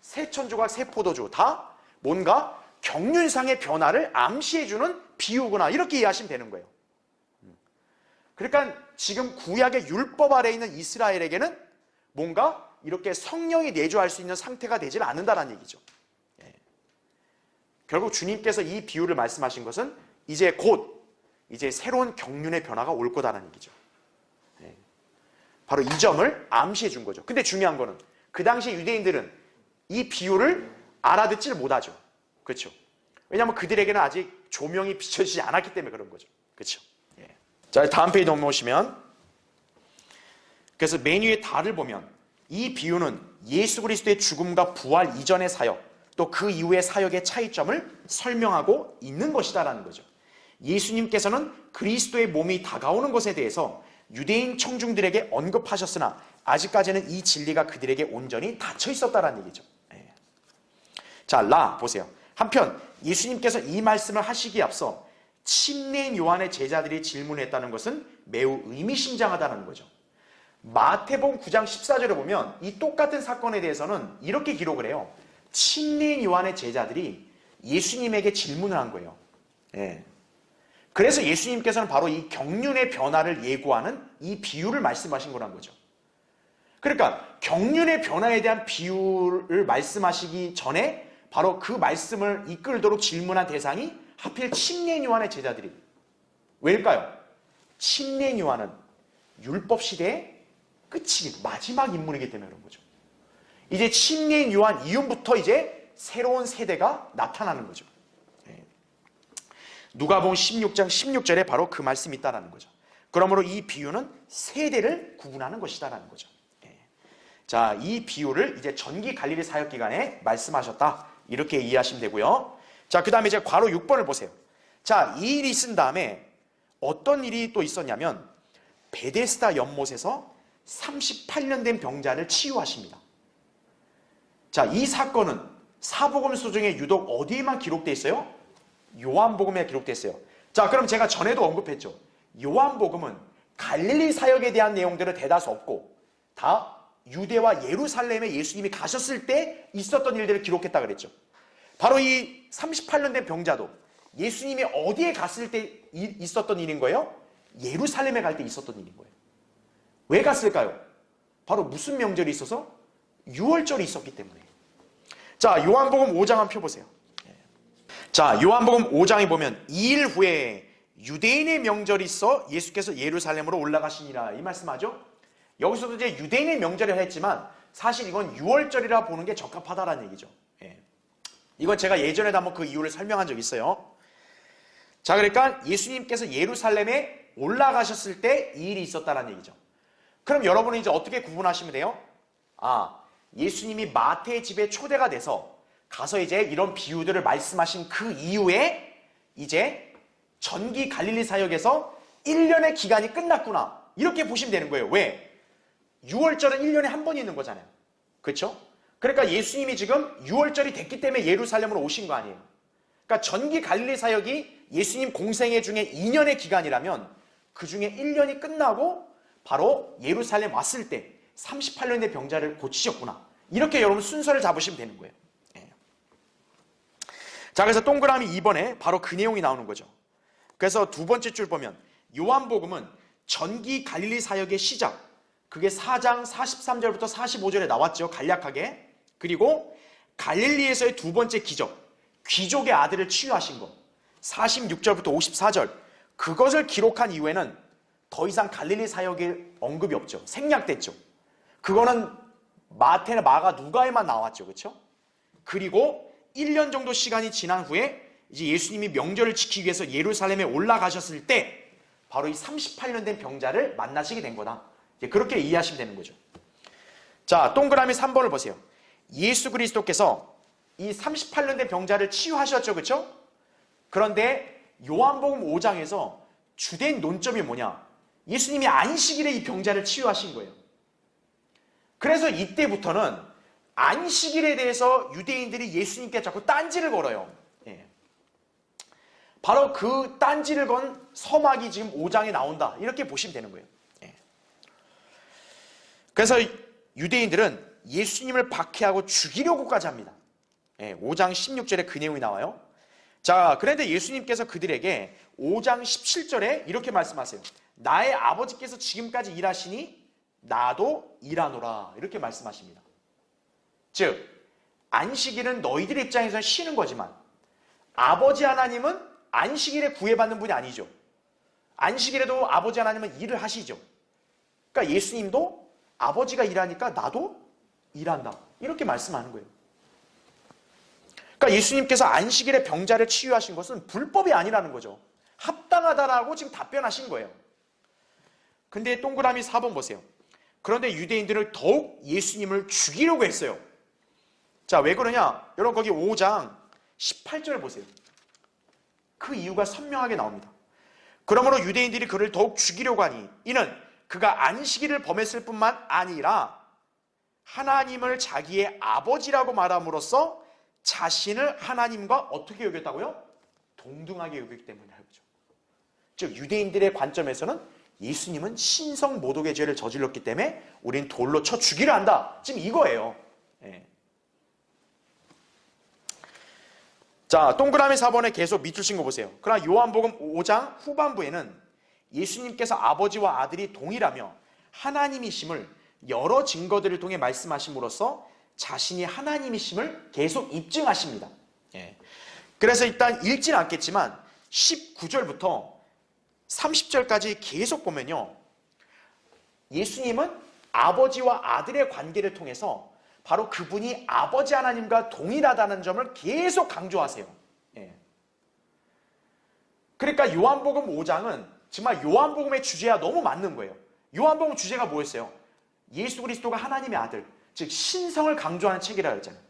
새 천조각, 새 포도주 다 뭔가 경륜상의 변화를 암시해주는 비유구나 이렇게 이해하시면 되는 거예요. 그러니까 지금 구약의 율법 아래에 있는 이스라엘에게는 뭔가 이렇게 성령이 내주할 수 있는 상태가 되질 않는다는 얘기죠. 결국 주님께서 이 비유를 말씀하신 것은 이제 곧 이제 새로운 경륜의 변화가 올 거다라는 얘기죠. 바로 이 점을 암시해 준 거죠. 근데 중요한 거는 그 당시 유대인들은 이 비유를 알아듣지를 못하죠. 그렇죠? 왜냐하면 그들에게는 아직 조명이 비춰지지 않았기 때문에 그런 거죠. 그렇죠? 자, 다음 페이지 넘어오시면 그래서 맨 위에 달을 보면 이 비유는 예수 그리스도의 죽음과 부활 이전의 사역 또 그 이후의 사역의 차이점을 설명하고 있는 것이다라는 거죠. 예수님께서는 그리스도의 몸이 다가오는 것에 대해서 유대인 청중들에게 언급하셨으나 아직까지는 이 진리가 그들에게 온전히 닫혀 있었다는 얘기죠. 자, 보세요. 한편 예수님께서 이 말씀을 하시기에 앞서 침례인 요한의 제자들이 질문했다는 것은 매우 의미심장하다는 거죠. 마태복음 9장 14절에 보면 이 똑같은 사건에 대해서는 이렇게 기록을 해요. 침례인 요한의 제자들이 예수님에게 질문을 한 거예요. 예. 그래서 예수님께서는 바로 이 경륜의 변화를 예고하는 이 비유를 말씀하신 거란 거죠. 그러니까 경륜의 변화에 대한 비유를 말씀하시기 전에 바로 그 말씀을 이끌도록 질문한 대상이 하필 침례인 요한의 제자들이. 왜일까요? 침례인 요한은 율법 시대의 끝이 마지막 인물이기 때문에 그런 거죠. 이제 침례인 요한 이후부터 이제 새로운 세대가 나타나는 거죠. 누가복음 16장 16절에 바로 그 말씀이 있다는 거죠. 그러므로 이 비유는 세대를 구분하는 것이다라는 거죠. 자, 이 비유를 이제 전기 갈릴리 사역 기간에 말씀하셨다. 이렇게 이해하시면 되고요. 자, 그 다음에 이제 괄호 6번을 보세요. 자, 이 일이 있은 다음에 어떤 일이 또 있었냐면 베데스다 연못에서 38년 된 병자를 치유하십니다. 자, 이 사건은 사복음서 중에 유독 어디에만 기록되어 있어요? 요한복음에 기록되어 있어요. 자, 그럼 제가 전에도 언급했죠. 요한복음은 갈릴리 사역에 대한 내용들은 대다수 없고 다 유대와 예루살렘에 예수님이 가셨을 때 있었던 일들을 기록했다 그랬죠. 바로 이 38년 된 병자도 예수님이 어디에 갔을 때 있었던 일인 거예요? 예루살렘에 갈 때 있었던 일인 거예요. 왜 갔을까요? 바로 무슨 명절이 있어서? 유월절이 있었기 때문에. 자, 요한복음 5장 한번 펴보세요. 자, 요한복음 5장에 보면 2일 후에 유대인의 명절이 있어 예수께서 예루살렘으로 올라가시니라 이 말씀하죠. 여기서도 이제 유대인의 명절이라 했지만 사실 이건 유월절이라 보는 게 적합하다라는 얘기죠. 이건 제가 예전에도 한번 그 이유를 설명한 적이 있어요. 자, 그러니까 예수님께서 예루살렘에 올라가셨을 때 이 일이 있었다는 얘기죠. 그럼 여러분은 이제 어떻게 구분하시면 돼요? 아, 예수님이 마태의 집에 초대가 돼서 가서 이제 이런 비유들을 말씀하신 그 이후에 이제 전기 갈릴리 사역에서 1년의 기간이 끝났구나. 이렇게 보시면 되는 거예요. 왜? 6월절은 1년에 한 번 있는 거잖아요. 그렇죠? 그러니까 예수님이 지금 6월절이 됐기 때문에 예루살렘으로 오신 거 아니에요. 그러니까 전기 갈릴리 사역이 예수님 공생애 중에 2년의 기간이라면 그 중에 1년이 끝나고 바로 예루살렘 왔을 때 38년 된 병자를 고치셨구나. 이렇게 여러분 순서를 잡으시면 되는 거예요. 자, 그래서 동그라미 2번에 바로 그 내용이 나오는 거죠. 그래서 두 번째 줄 보면 요한복음은 전기 갈릴리 사역의 시작, 그게 4장 43절부터 45절에 나왔죠. 간략하게. 그리고 갈릴리에서의 두 번째 기적, 귀족의 아들을 치유하신 것, 46절부터 54절, 그것을 기록한 이후에는 더 이상 갈릴리 사역의 언급이 없죠. 생략됐죠. 그거는 마태나 마가 누가에만 나왔죠. 그렇죠? 그리고 1년 정도 시간이 지난 후에 이제 예수님이 명절을 지키기 위해서 예루살렘에 올라가셨을 때 바로 이 38년 된 병자를 만나시게 된 거다. 이제 그렇게 이해하시면 되는 거죠. 자, 동그라미 3번을 보세요. 예수 그리스도께서 이 38년 된 병자를 치유하셨죠. 그렇죠? 그런데 요한복음 5장에서 주된 논점이 뭐냐? 예수님이 안식일에 이 병자를 치유하신 거예요. 그래서 이때부터는 안식일에 대해서 유대인들이 예수님께 자꾸 딴지를 걸어요. 바로 그 딴지를 건 서막이 지금 5장에 나온다. 이렇게 보시면 되는 거예요. 그래서 유대인들은 예수님을 박해하고 죽이려고까지 합니다. 5장 16절에 그 내용이 나와요. 자, 그런데 예수님께서 그들에게 5장 17절에 이렇게 말씀하세요. 나의 아버지께서 지금까지 일하시니 나도 일하노라. 이렇게 말씀하십니다. 즉, 안식일은 너희들의 입장에서는 쉬는 거지만 아버지 하나님은 안식일에 구애받는 분이 아니죠. 안식일에도 아버지 하나님은 일을 하시죠. 그러니까 예수님도 아버지가 일하니까 나도 일한다. 이렇게 말씀하는 거예요. 그러니까 예수님께서 안식일에 병자를 치유하신 것은 불법이 아니라는 거죠. 합당하다라고 지금 답변하신 거예요. 근데 동그라미 4번 보세요. 그런데 유대인들은 더욱 예수님을 죽이려고 했어요. 자, 왜 그러냐? 여러분 거기 5장 18절을 보세요. 그 이유가 선명하게 나옵니다. 그러므로 유대인들이 그를 더욱 죽이려고 하니 이는 그가 안식일을 범했을 뿐만 아니라 하나님을 자기의 아버지라고 말함으로써 자신을 하나님과 어떻게 여겼다고요? 동등하게 여기기 때문이라는 거죠. 즉 유대인들의 관점에서는 예수님은 신성 모독의 죄를 저질렀기 때문에 우린 돌로 쳐 죽이려 한다. 지금 이거예요. 예. 자, 동그라미 4번에 계속 밑줄 친 거 보세요. 그러나 요한복음 5장 후반부에는 예수님께서 아버지와 아들이 동일하며 하나님이심을 여러 증거들을 통해 말씀하심으로써 자신이 하나님이심을 계속 입증하십니다. 예. 그래서 일단 읽지는 않겠지만 19절부터 30절까지 계속 보면요, 예수님은 아버지와 아들의 관계를 통해서 바로 그분이 아버지 하나님과 동일하다는 점을 계속 강조하세요. 예. 그러니까 요한복음 5장은 정말 요한복음의 주제와 너무 맞는 거예요. 요한복음 주제가 뭐였어요? 예수 그리스도가 하나님의 아들, 즉 신성을 강조하는 책이라고 했잖아요.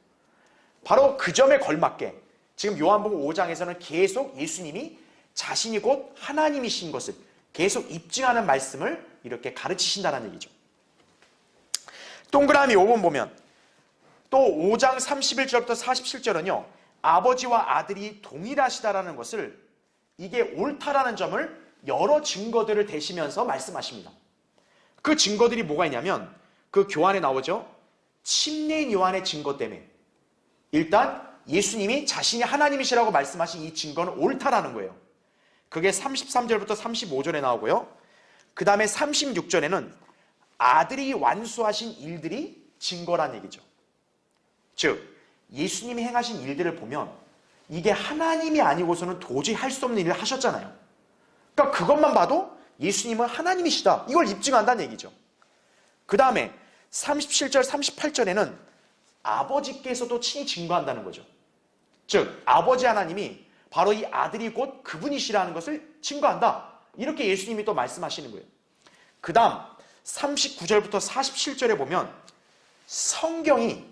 바로 그 점에 걸맞게 지금 요한복음 5장에서는 계속 예수님이 자신이 곧 하나님이신 것을 계속 입증하는 말씀을 이렇게 가르치신다는 얘기죠. 동그라미 5번 보면 또 5장 31절부터 47절은요, 아버지와 아들이 동일하시다라는 것을, 이게 옳다라는 점을 여러 증거들을 대시면서 말씀하십니다. 그 증거들이 뭐가 있냐면 그 교환에 나오죠. 침례인 요한의 증거 때문에 일단 예수님이 자신이 하나님이시라고 말씀하신 이 증거는 옳다라는 거예요. 그게 33절부터 35절에 나오고요. 그 다음에 36절에는 아들이 완수하신 일들이 증거란 얘기죠. 즉 예수님이 행하신 일들을 보면 이게 하나님이 아니고서는 도저히 할 수 없는 일을 하셨잖아요. 그러니까 그것만 봐도 예수님은 하나님이시다, 이걸 입증한다는 얘기죠. 그 다음에 37절 38절에는 아버지께서도 친히 증거한다는 거죠. 즉 아버지 하나님이 바로 이 아들이 곧 그분이시라는 것을 증거한다, 이렇게 예수님이 또 말씀하시는 거예요. 그 다음 39절부터 47절에 보면 성경이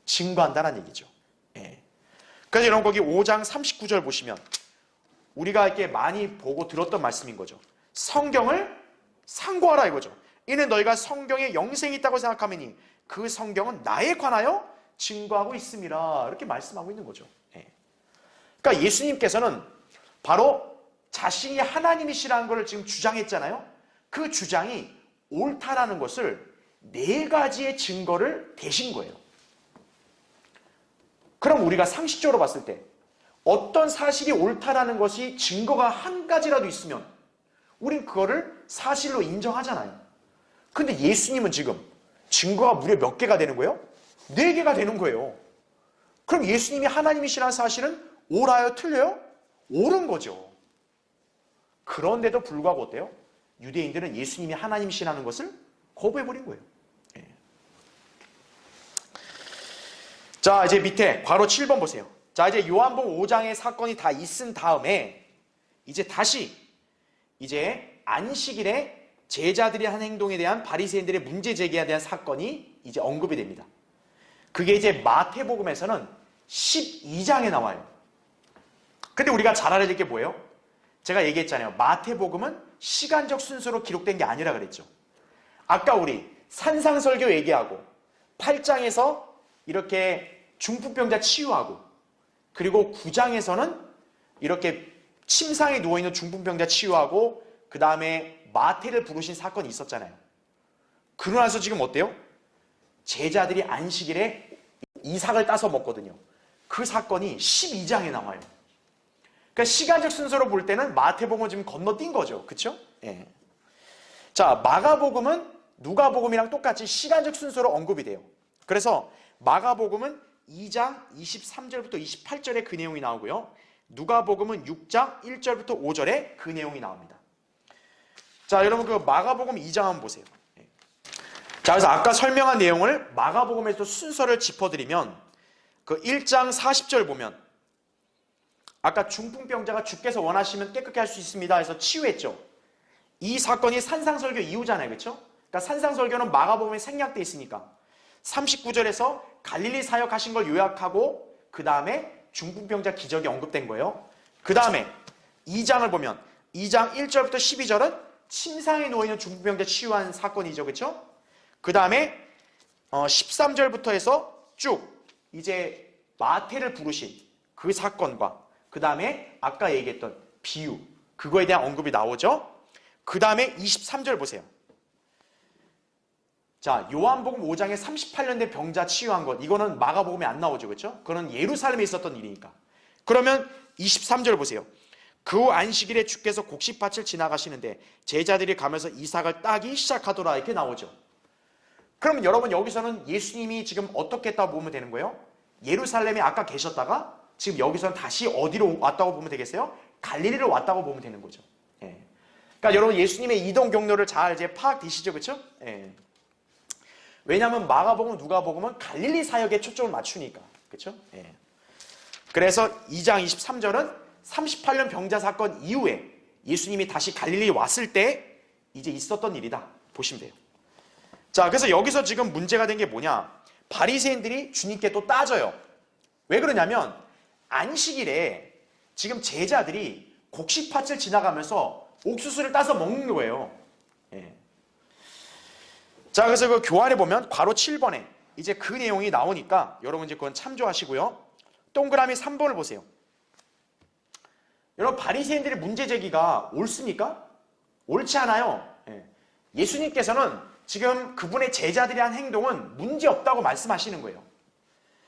증거한다는 얘기죠. 예. 그래서 여러분 거기 5장 39절 보시면 우리가 이렇게 많이 보고 들었던 말씀인 거죠. 성경을 상고하라 이거죠. 이는 너희가 성경에 영생이 있다고 생각하매니 그 성경은 나에 관하여 증거하고 있음이라, 이렇게 말씀하고 있는 거죠. 예. 그러니까 예수님께서는 바로 자신이 하나님이시라는 것을 지금 주장했잖아요. 그 주장이 옳다라는 것을 4가지의 증거를 대신 거예요. 그럼 우리가 상식적으로 봤을 때 어떤 사실이 옳다라는 것이 증거가 한 가지라도 있으면 우린 그거를 사실로 인정하잖아요. 근데 예수님은 지금 증거가 무려 몇 개가 되는 거예요? 4개가 되는 거예요. 그럼 예수님이 하나님이시라는 사실은 옳아요? 틀려요? 옳은 거죠. 그런데도 불구하고 어때요? 유대인들은 예수님이 하나님이시라는 것을 거부해버린 거예요. 예. 자, 이제 밑에 괄호 7번 보세요. 자, 이제 요한복음 5장의 사건이 다 있은 다음에 이제 다시 이제 안식일에 제자들이 한 행동에 대한 바리새인들의 문제 제기에 대한 사건이 이제 언급이 됩니다. 그게 이제 마태복음에서는 12장에 나와요. 근데 우리가 잘 알아야 될 게 뭐예요? 제가 얘기했잖아요. 마태복음은 시간적 순서로 기록된 게 아니라 그랬죠. 아까 우리 산상설교 얘기하고 8장에서 이렇게 중풍병자 치유하고, 그리고 9장에서는 이렇게 침상에 누워있는 중풍병자 치유하고, 그 다음에 마태를 부르신 사건이 있었잖아요. 그러고 나서 지금 어때요? 제자들이 안식일에 이삭을 따서 먹거든요. 그 사건이 12장에 나와요. 그러니까 시간적 순서로 볼 때는 마태복음은 지금 건너뛴 거죠. 그렇죠? 예. 자, 마가복음은 누가복음이랑 똑같이 시간적 순서로 언급이 돼요. 그래서 마가복음은 2장 23절부터 28절에 그 내용이 나오고요. 누가복음은 6장 1절부터 5절에 그 내용이 나옵니다. 자, 여러분 그 마가복음 2장 한번 보세요. 자, 그래서 아까 설명한 내용을 마가복음에서 순서를 짚어드리면 그 1장 40절 보면 아까 중풍병자가 주께서 원하시면 깨끗게 할 수 있습니다 해서 치유했죠. 이 사건이 산상설교 이후잖아요. 그렇죠? 그러니까 산상설교는 마가복음에 생략돼 있으니까 39절에서 갈릴리 사역하신 걸 요약하고 그 다음에 중풍병자 기적이 언급된 거예요. 그 다음에 2장을 보면 2장 1절부터 12절은 침상에 누워있는 중풍병자 치유한 사건이죠. 그렇죠? 그 다음에 13절부터 해서 쭉 이제 마태를 부르신 그 사건과 그 다음에 아까 얘기했던 비유, 그거에 대한 언급이 나오죠. 그 다음에 23절 보세요. 자, 요한복음 5장에 38년 된 병자 치유한 것, 이거는 마가복음에 안 나오죠. 그렇죠? 그거는 예루살렘에 있었던 일이니까. 그러면 23절 보세요. 그 후 안식일에 주께서 곡식밭을 지나가시는데 제자들이 가면서 이삭을 따기 시작하더라, 이렇게 나오죠. 그러면 여러분, 여기서는 예수님이 지금 어떻게 했다고 보면 되는 거예요? 예루살렘에 아까 계셨다가 지금 여기서는 다시 어디로 왔다고 보면 되겠어요? 갈릴리로 왔다고 보면 되는 거죠. 예. 그러니까 여러분, 예수님의 이동 경로를 잘 이제 파악되시죠, 그렇죠? 예. 왜냐하면 마가복음, 누가복음은 갈릴리 사역에 초점을 맞추니까, 그렇죠? 예. 그래서 2장 23절은 38년 병자 사건 이후에 예수님이 다시 갈릴리 왔을 때 이제 있었던 일이다 보시면 돼요. 자, 그래서 여기서 지금 문제가 된 게 뭐냐? 바리새인들이 주님께 또 따져요. 왜 그러냐면 안식일에 지금 제자들이 곡식밭을 지나가면서 옥수수를 따서 먹는 거예요. 예. 자, 그래서 그 교환해 보면 괄호 7번에 이제 그 내용이 나오니까 여러분 이제 그건 참조하시고요. 동그라미 3번을 보세요. 여러분, 바리새인들의 문제 제기가 옳습니까? 옳지 않아요. 예. 예수님께서는 지금 그분의 제자들이 한 행동은 문제없다고 말씀하시는 거예요.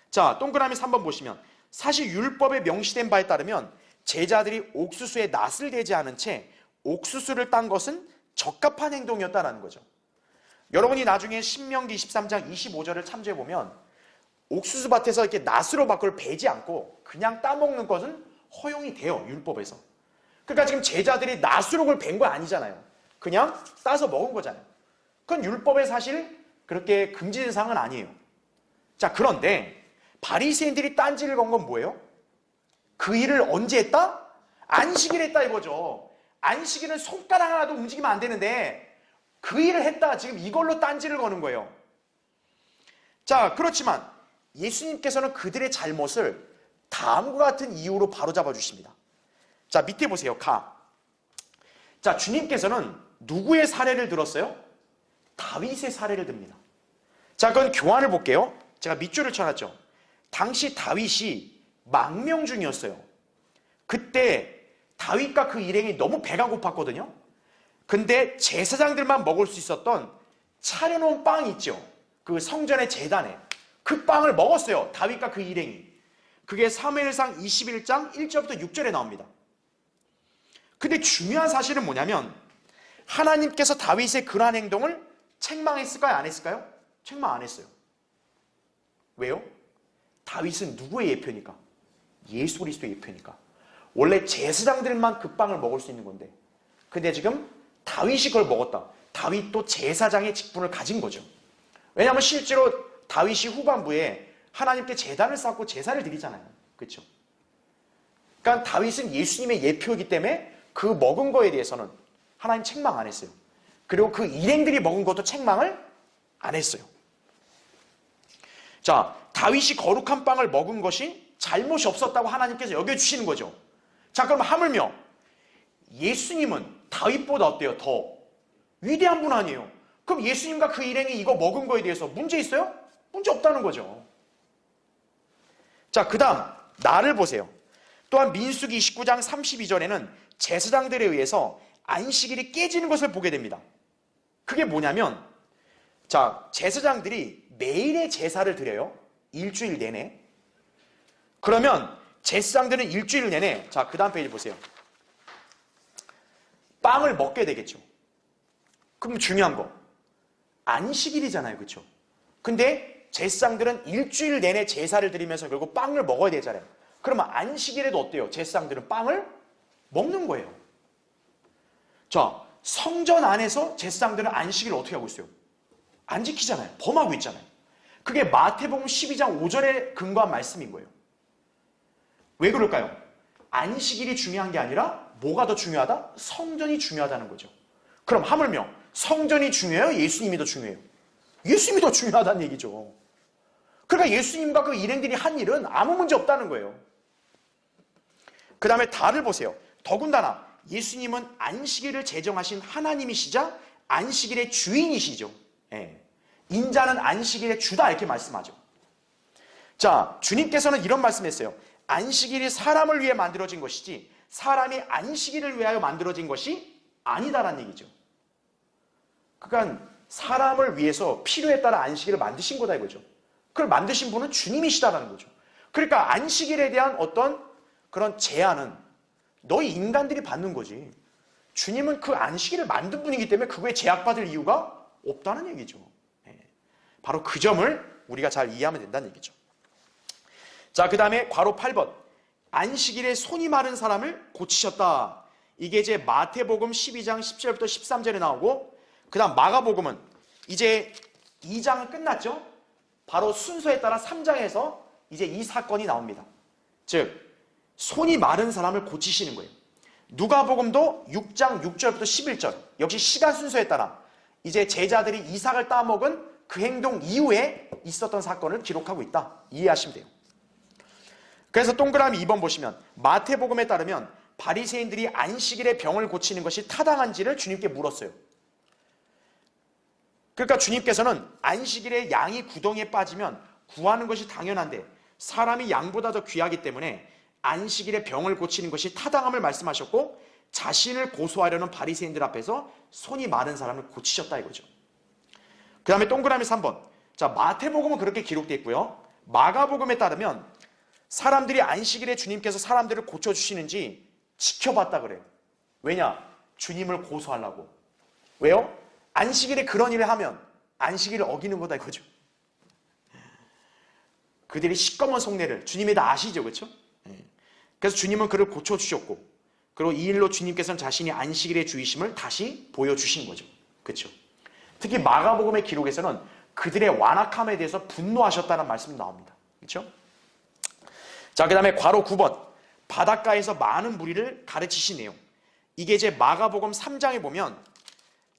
자, 동그라미 3번 보시면 사실 율법에 명시된 바에 따르면 제자들이 옥수수에 낫을 대지 않은 채 옥수수를 딴 것은 적합한 행동이었다는 거죠. 여러분이 나중에 신명기 23장 25절을 참조해보면 옥수수밭에서 이렇게 낫으로 밖을 베지 않고 그냥 따먹는 것은 허용이 돼요, 율법에서. 그러니까 지금 제자들이 낫으로 그걸 벤 거 아니잖아요. 그냥 따서 먹은 거잖아요. 그건 율법에 사실 그렇게 금지된 사항은 아니에요. 자, 그런데 바리새인들이 딴지를 건 건 뭐예요? 그 일을 언제 했다? 안식일에 했다 이거죠. 안식일은 손가락 하나도 움직이면 안 되는데 그 일을 했다, 지금 이걸로 딴지를 거는 거예요. 자, 그렇지만 예수님께서는 그들의 잘못을 다음과 같은 이유로 바로잡아 주십니다. 자, 밑에 보세요. 자, 주님께서는 누구의 사례를 들었어요? 다윗의 사례를 듭니다. 자, 그건 교환을 볼게요. 제가 밑줄을 쳐놨죠. 당시 다윗이 망명 중이었어요. 그때 다윗과 그 일행이 너무 배가 고팠거든요. 근데 제사장들만 먹을 수 있었던 차려놓은 빵이 있죠. 그 성전의 제단에. 그 빵을 먹었어요, 다윗과 그 일행이. 그게 사무엘상 21장 1절부터 6절에 나옵니다. 근데 중요한 사실은 뭐냐면 하나님께서 다윗의 그러한 행동을 책망했을까요? 안 했을까요? 책망 안 했어요. 왜요? 다윗은 누구의 예표니까? 예수 그리스도의 예표니까. 원래 제사장들만 그 빵을 먹을 수 있는 건데, 근데 지금 다윗이 그걸 먹었다. 다윗도 제사장의 직분을 가진 거죠. 왜냐하면 실제로 다윗이 후반부에 하나님께 제단을 쌓고 제사를 드리잖아요. 그렇죠? 그러니까 다윗은 예수님의 예표이기 때문에 그 먹은 거에 대해서는 하나님 책망 안 했어요. 그리고 그 일행들이 먹은 것도 책망을 안 했어요. 자, 다윗이 거룩한 빵을 먹은 것이 잘못이 없었다고 하나님께서 여겨주시는 거죠. 자, 그럼 하물며 예수님은 다윗보다 어때요? 더 위대한 분 아니에요? 그럼 예수님과 그 일행이 이거 먹은 거에 대해서 문제 있어요? 문제 없다는 거죠. 자, 그 다음 나를 보세요. 또한 민수기 29장 32절에는 제사장들에 의해서 안식일이 깨지는 것을 보게 됩니다. 그게 뭐냐면, 자, 제사장들이 매일의 제사를 드려요. 일주일 내내. 그러면 제사장들은 일주일 내내, 자, 그 다음 페이지 보세요. 빵을 먹게 되겠죠. 그럼 중요한 거, 안식일이잖아요, 그렇죠? 근데 제사장들은 일주일 내내 제사를 드리면서 결국 빵을 먹어야 되잖아요. 그러면 안식일에도 어때요? 제사장들은 빵을 먹는 거예요. 자, 성전 안에서 제사장들은 안식일을 어떻게 하고 있어요? 안 지키잖아요. 범하고 있잖아요. 그게 마태복음 12장 5절에 근거한 말씀인 거예요. 왜 그럴까요? 안식일이 중요한 게 아니라 뭐가 더 중요하다? 성전이 중요하다는 거죠. 그럼 하물며 성전이 중요해요? 예수님이 더 중요해요? 예수님이 더 중요하다는 얘기죠. 그러니까 예수님과 그 일행들이 한 일은 아무 문제 없다는 거예요. 그 다음에 다를 보세요. 더군다나 예수님은 안식일을 제정하신 하나님이시자 안식일의 주인이시죠. 예. 인자는 안식일의 주다 이렇게 말씀하죠. 자, 주님께서는 이런 말씀했어요. 안식일이 사람을 위해 만들어진 것이지 사람이 안식일을 위하여 만들어진 것이 아니다라는 얘기죠. 그러니까 사람을 위해서 필요에 따라 안식일을 만드신 거다 이거죠. 그걸 만드신 분은 주님이시다라는 거죠. 그러니까 안식일에 대한 어떤 그런 제한은 너희 인간들이 받는 거지. 주님은 그 안식일을 만든 분이기 때문에 그거에 제약받을 이유가 없다는 얘기죠. 바로 그 점을 우리가 잘 이해하면 된다는 얘기죠. 자, 그 다음에 괄호 8번. 안식일에 손이 마른 사람을 고치셨다. 이게 이제 마태복음 12장 10절부터 13절에 나오고, 그 다음 마가복음은 이제 2장은 끝났죠. 바로 순서에 따라 3장에서 이제 이 사건이 나옵니다. 즉 손이 마른 사람을 고치시는 거예요. 누가복음도 6장 6절부터 11절, 역시 시간 순서에 따라 이제 제자들이 이삭을 따먹은 그 행동 이후에 있었던 사건을 기록하고 있다. 이해하시면 돼요. 그래서 동그라미 2번 보시면 마태복음에 따르면 바리새인들이 안식일에 병을 고치는 것이 타당한지를 주님께 물었어요. 그러니까 주님께서는 안식일에 양이 구덩이에 빠지면 구하는 것이 당연한데 사람이 양보다 더 귀하기 때문에 안식일에 병을 고치는 것이 타당함을 말씀하셨고, 자신을 고소하려는 바리새인들 앞에서 손이 마른 사람을 고치셨다 이거죠. 그 다음에 동그라미 3번. 자, 마태복음은 그렇게 기록되어 있고요. 마가복음에 따르면 사람들이 안식일에 주님께서 사람들을 고쳐주시는지 지켜봤다 그래요. 왜냐? 주님을 고소하려고. 왜요? 안식일에 그런 일을 하면 안식일을 어기는 거다 이거죠. 그들이 시꺼먼 속내를 주님이 다 아시죠, 그렇죠? 그래서 주님은 그를 고쳐주셨고, 그리고 이 일로 주님께서는 자신이 안식일의 주이심을 다시 보여주신 거죠. 그렇죠? 특히 마가복음의 기록에서는 그들의 완악함에 대해서 분노하셨다는 말씀이 나옵니다. 그렇죠? 자, 그 다음에 괄호 9번. 바닷가에서 많은 무리를 가르치신 내용. 이게 이제 마가복음 3장에 보면,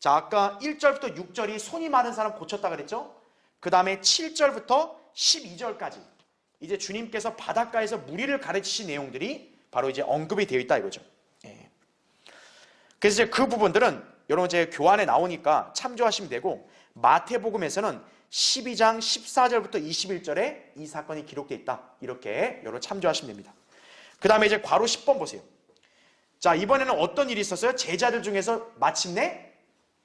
자, 아까 1절부터 6절이 손이 마른 사람 고쳤다 그랬죠? 그 다음에 7절부터 12절까지 이제 주님께서 바닷가에서 무리를 가르치신 내용들이 바로 이제 언급이 되어 있다 이거죠. 예. 그래서 이제 그 부분들은 여러분 이제 교환에 나오니까 참조하시면 되고, 마태복음에서는 12장 14절부터 21절에 이 사건이 기록되어 있다. 이렇게 여러분 참조하시면 됩니다. 그 다음에 이제 괄호 10번 보세요. 자, 이번에는 어떤 일이 있었어요? 제자들 중에서 마침내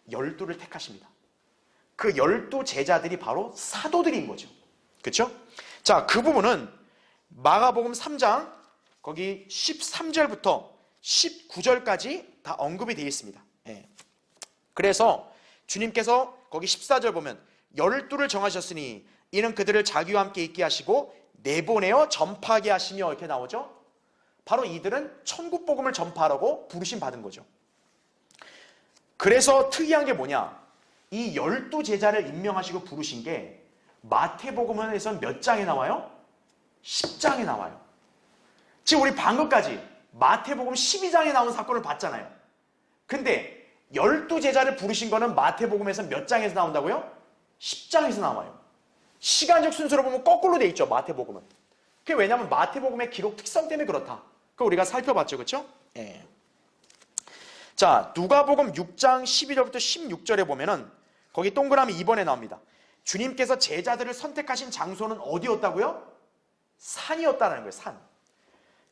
12를 택하십니다. 그 12 제자들이 바로 사도들인 거죠. 그렇죠? 자, 그 부분은 마가복음 3장 거기 13절부터 19절까지 다 언급이 되어 있습니다. 예. 그래서 주님께서 거기 14절 보면 12를 정하셨으니 이는 그들을 자기와 함께 있게 하시고 내보내어 전파하게 하시며 이렇게 나오죠. 바로 이들은 천국 복음을 전파하라고 부르심 받은 거죠. 그래서 특이한 게 뭐냐, 이 12 제자를 임명하시고 부르신 게 마태복음에서는 몇 장에 나와요? 10장에 나와요. 지금 우리 방금까지 마태복음 12장에 나온 사건을 봤잖아요. 근데 12 제자를 부르신 거는 마태복음에서 몇 장에서 나온다고요? 10장에서 나와요. 시간적 순서로 보면 거꾸로 돼 있죠, 마태복음은. 그게 왜냐하면 마태복음의 기록 특성 때문에 그렇다. 그거 우리가 살펴봤죠, 그렇죠? 예. 자, 누가복음 6장 12절부터 16절에 보면은 거기 동그라미 2번에 나옵니다. 주님께서 제자들을 선택하신 장소는 어디였다고요? 산이었다는 거예요, 산.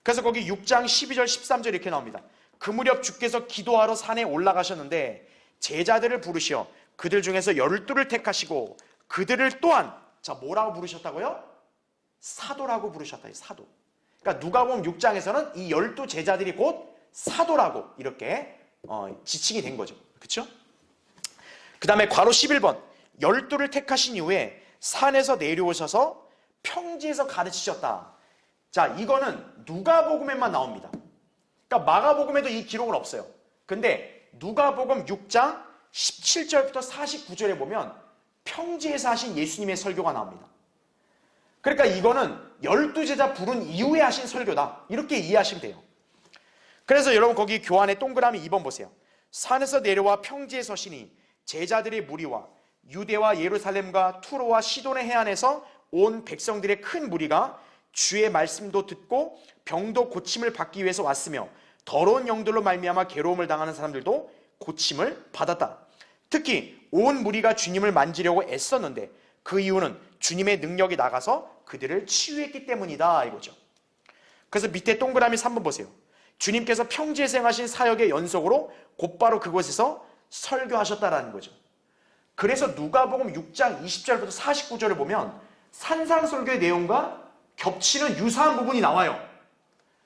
그래서 거기 6장 12절 13절 이렇게 나옵니다. 그 무렵 주께서 기도하러 산에 올라가셨는데 제자들을 부르시어 그들 중에서 12를 택하시고 그들을 또한, 자, 뭐라고 부르셨다고요? 사도라고 부르셨다. 사도. 그러니까 누가복음 6장에서는 이 12 제자들이 곧 사도라고 이렇게 지칭이 된 거죠. 그렇죠? 그 다음에 괄호 11번. 12를 택하신 이후에 산에서 내려오셔서 평지에서 가르치셨다. 자, 이거는 누가복음에만 나옵니다. 그러니까 마가복음에도 이 기록은 없어요. 근데 누가복음 6장 17절부터 49절에 보면 평지에서 하신 예수님의 설교가 나옵니다. 그러니까 이거는 12 제자 부른 이후에 하신 설교다. 이렇게 이해하시면 돼요. 그래서 여러분 거기 교환의 동그라미 2번 보세요. 산에서 내려와 평지에 서시니 제자들의 무리와 유대와 예루살렘과 투로와 시돈의 해안에서 온 백성들의 큰 무리가 주의 말씀도 듣고 병도 고침을 받기 위해서 왔으며 더러운 영들로 말미암아 괴로움을 당하는 사람들도 고침을 받았다. 특히 온 무리가 주님을 만지려고 애썼는데 그 이유는 주님의 능력이 나가서 그들을 치유했기 때문이다 이거죠. 그래서 밑에 동그라미 3번 보세요. 주님께서 평지에서 행하신 사역의 연속으로 곧바로 그곳에서 설교하셨다라는 거죠. 그래서 누가복음 6장 20절부터 49절을 보면 산상설교의 내용과 겹치는 유사한 부분이 나와요.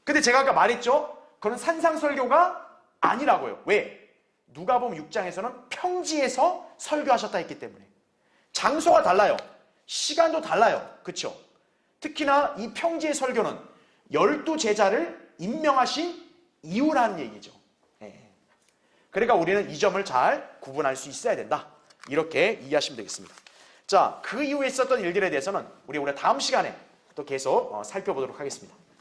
근데 제가 아까 말했죠? 그건 산상설교가 아니라고요. 왜? 누가복음 6장에서는 평지에서 설교하셨다 했기 때문에. 장소가 달라요. 시간도 달라요. 그렇죠? 특히나 이 평지의 설교는 12제자를 임명하신 이유라는 얘기죠. 그러니까 우리는 이 점을 잘 구분할 수 있어야 된다. 이렇게 이해하시면 되겠습니다. 자, 그 이후에 있었던 일들에 대해서는 우리가 다음 시간에 또 계속 살펴보도록 하겠습니다.